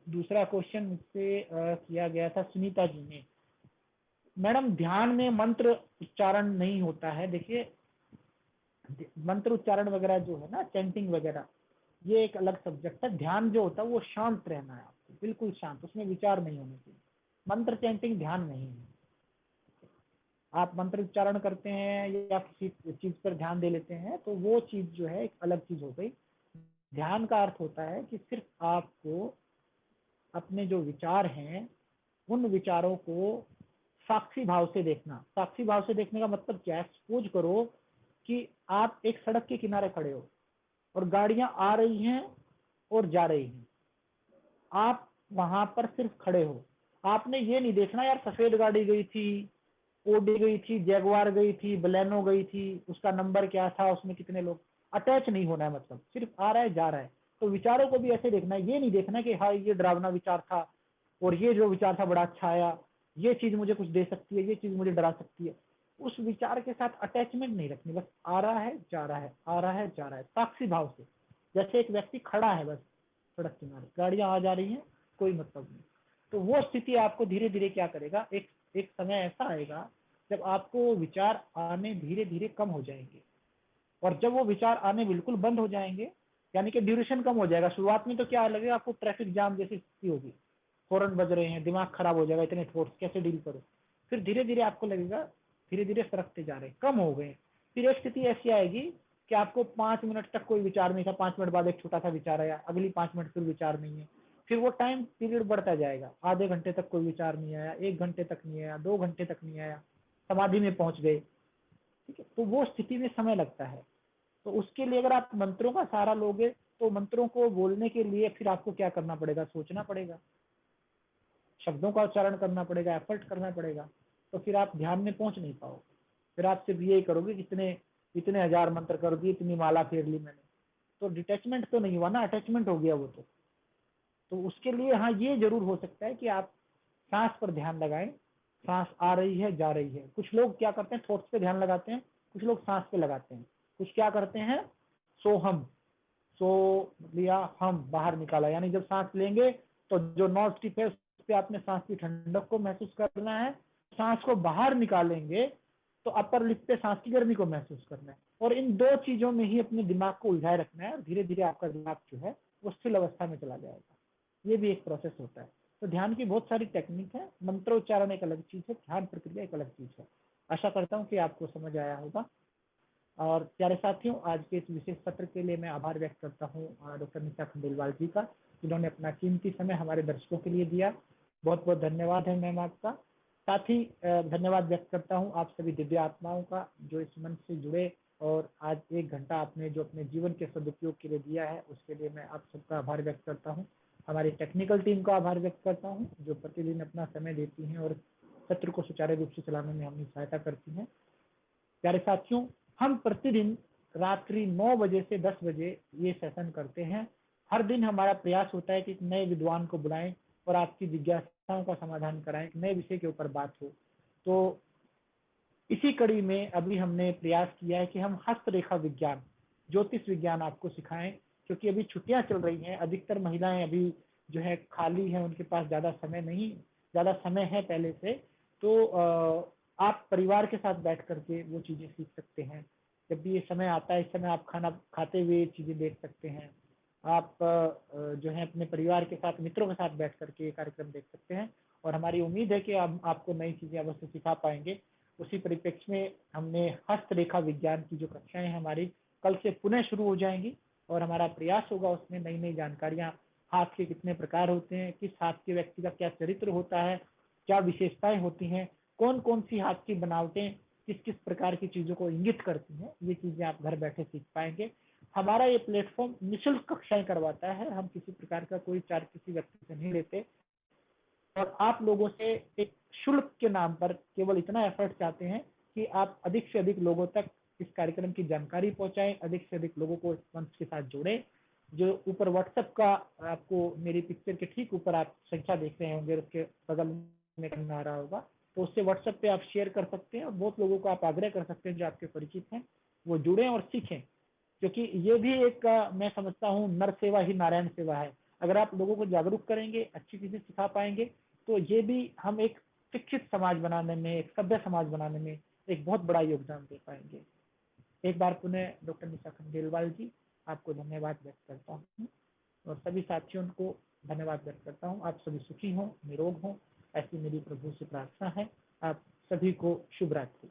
दूसरा क्वेश्चन मुझसे किया गया था सुनीता जी ने। मैडम, ध्यान में मंत्र उच्चारण नहीं होता है। देखिए, मंत्र उच्चारण वगैरह जो है ना, चैंटिंग वगैरह, ये एक अलग सब्जेक्ट है। ध्यान जो होता है वो शांत रहना है आपको, बिल्कुल शांत, उसमें विचार नहीं होने चाहिए। मंत्र चैंटिंग ध्यान नहीं है। आप मंत्र उच्चारण करते हैं या किसी चीज पर ध्यान दे लेते हैं तो वो चीज जो है एक अलग चीज हो गई। ध्यान का अर्थ होता है कि सिर्फ आपको अपने जो विचार हैं उन विचारों को साक्षी भाव से देखना। साक्षी भाव से देखने का मतलब क्या है? सपोज करो कि आप एक सड़क के किनारे खड़े हो और गाड़ियां आ रही हैं और जा रही हैं। आप वहां पर सिर्फ खड़े हो, आपने ये नहीं देखना यार सफेद गाड़ी गई थी, ओडी गई थी, जैगवार गई थी, बलेनो गई थी, उसका नंबर क्या था, उसमें कितने लोग। अटैच नहीं होना है, मतलब सिर्फ आ रहा है जा रहा है। तो विचारों को भी ऐसे देखना है, ये नहीं देखना कि हाँ ये डरावना विचार था और ये जो विचार था बड़ा अच्छा आया, ये चीज मुझे कुछ दे सकती है, ये चीज मुझे डरा सकती है। उस विचार के साथ अटैचमेंट नहीं रखनी, बस आ रहा है जा रहा है, आ रहा है जा रहा है, साक्षी भाव से। जैसे एक व्यक्ति खड़ा है बस सड़क किनारे, गाड़ियां आ जा रही हैं, कोई मतलब नहीं। तो वो स्थिति आपको धीरे धीरे क्या करेगा, एक एक समय ऐसा आएगा जब आपको विचार आने धीरे धीरे कम हो जाएंगे। और जब वो विचार आने बिल्कुल बंद हो जाएंगे, यानी कि ड्यूरेशन कम हो जाएगा। शुरुआत में तो क्या लगेगा आपको, ट्रैफिक जाम जैसी स्थिति होगी, हॉर्न बज रहे हैं, दिमाग खराब हो जाएगा, इतने थॉट्स कैसे डील करो। फिर धीरे धीरे आपको लगेगा धीरे धीरे सरकते जा रहे हैं, कम हो गए। फिर एक स्थिति ऐसी आएगी कि आपको 5 मिनट तक कोई विचार नहीं था, 5 मिनट बाद एक छोटा सा विचार आया, अगली 5 मिनट फिर विचार नहीं है। फिर वो टाइम पीरियड बढ़ता जाएगा, आधे घंटे तक कोई विचार नहीं आया, 1 घंटे तक नहीं आया, 2 घंटे तक नहीं आया, समाधि में पहुंच गए। ठीक है, तो वो स्थिति में समय लगता है। तो उसके लिए अगर आप मंत्रों का सहारा लोगे तो मंत्रों को बोलने के लिए फिर आपको क्या करना पड़ेगा, सोचना पड़ेगा, शब्दों का उच्चारण करना पड़ेगा, एफर्ट करना पड़ेगा। तो फिर आप ध्यान में पहुंच नहीं पाओगे। फिर आप सिर्फ यही करोगे कि इतने इतने हजार मंत्र कर दिए, इतनी माला फेर ली मैंने, तो डिटैचमेंट तो नहीं हुआ ना, अटैचमेंट हो गया वो तो उसके लिए हाँ ये जरूर हो सकता है कि आप सांस पर ध्यान लगाएं। सांस आ रही है जा रही है। कुछ लोग क्या करते हैं, थॉट्स पे ध्यान लगाते हैं, कुछ लोग सांस पे लगाते हैं। कुछ क्या करते हैं, सोहम, सो लिया, हम बाहर निकाला, यानी जब सांस लेंगे तो जो नॉर्थ टिप है उस पे आपने सांस की ठंडक को महसूस करना है। सांस को बाहर निकालेंगे तो अपर लिप पे सांस की गर्मी को महसूस करना है। और इन दो चीजों में ही अपने दिमाग को उलझाए रखना है, और धीरे धीरे आपका दिमाग जो है वो स्थिर अवस्था में चला जाएगा। ये भी एक प्रोसेस होता है। तो ध्यान की बहुत सारी टेक्निक है, मंत्रोच्चारण एक अलग चीज है, ध्यान प्रक्रिया एक अलग चीज है। आशा करता हूँ कि आपको समझ आया होगा। और प्यारे साथियों, आज के इस विशेष सत्र के लिए मैं आभार व्यक्त करता हूँ डॉक्टर निशा खंडेलवाल जी का, जिन्होंने अपना कीमती समय हमारे दर्शकों के लिए दिया। बहुत बहुत धन्यवाद है मैम आपका। साथ ही धन्यवाद व्यक्त करता हूँ आप सभी दिव्य आत्माओं का, जो इस मंच से जुड़े और आज 1 घंटा आपने जो अपने जीवन के सदुपयोग के लिए दिया है, उसके लिए मैं आप सबका आभार व्यक्त करता हूँ। हमारी टेक्निकल टीम का आभार व्यक्त करता हूँ, जो प्रतिदिन अपना समय देती हैं और सत्र को सुचारू रूप से चलाने में हमारी सहायता करती हैं। प्यारे साथियों, हम प्रतिदिन रात्रि 9 बजे से 10 बजे ये सेशन करते हैं। हर दिन हमारा प्रयास होता है कि एक नए विद्वान को बुलाएं और आपकी जिज्ञासाओं का समाधान कराएं, एक नए विषय के ऊपर बात हो। तो इसी कड़ी में अभी हमने प्रयास किया है कि हम हस्तरेखा विज्ञान, ज्योतिष विज्ञान आपको सिखाएं, क्योंकि अभी छुट्टियां चल रही हैं, अधिकतर महिलाएं अभी जो है खाली हैं, उनके पास ज़्यादा समय है पहले से। तो आप परिवार के साथ बैठ करके वो चीज़ें सीख सकते हैं। जब भी ये समय आता है, इस समय आप खाना खाते हुए चीज़ें देख सकते हैं। आप जो है अपने परिवार के साथ, मित्रों के साथ बैठ करके ये कार्यक्रम देख सकते हैं, और हमारी उम्मीद है कि हम आपको नई चीज़ें अवश्य सिखा पाएंगे। उसी परिप्रेक्ष्य में हमने हस्तरेखा विज्ञान की जो कक्षाएं हैं हमारी कल से पुनः शुरू हो जाएंगी, और हमारा प्रयास होगा उसमें नई नई जानकारियां, हाथ के कितने प्रकार होते हैं, किस हाथ के व्यक्ति का क्या चरित्र होता है, क्या विशेषताएं होती हैं, कौन कौन सी हाथ की बनावटें किस किस प्रकार की चीज़ों को इंगित करती हैं, ये चीज़ें आप घर बैठे सीख पाएंगे। हमारा ये प्लेटफॉर्म निःशुल्क कक्षाएं करवाता है, हम किसी प्रकार का कोई चार्ज किसी व्यक्ति से नहीं लेते, और आप लोगों से एक शुल्क के नाम पर केवल इतना एफर्ट चाहते हैं कि आप अधिक से अधिक लोगों तक इस कार्यक्रम की जानकारी पहुंचाएं, अधिक से अधिक लोगों को इस मंच के साथ जोड़ें। जो ऊपर व्हाट्सएप का आपको मेरी पिक्चर के ठीक ऊपर आप संख्या देख रहे होंगे, उसके बगल में आ रहा होगा, तो उससे व्हाट्सएप पे आप शेयर कर सकते हैं, और बहुत लोगों को आप आग्रह कर सकते हैं जो आपके परिचित हैं वो जुड़ें और सीखें, क्योंकि ये भी एक मैं समझता हूँ नर सेवा ही नारायण सेवा है। अगर आप लोगों को जागरूक करेंगे, अच्छी चीजें सिखा पाएंगे, तो ये भी हम एक शिक्षित समाज बनाने में, एक सभ्य समाज बनाने में एक बहुत बड़ा योगदान दे पाएंगे। एक बार पुनः डॉक्टर निशा खंडेलवाल जी, आपको धन्यवाद व्यक्त करता हूँ, और सभी साथियों को धन्यवाद व्यक्त करता हूँ। आप सभी सुखी हों, निरोग हों, ऐसी मेरी प्रभु से प्रार्थना है। आप सभी को शुभ रात्रि।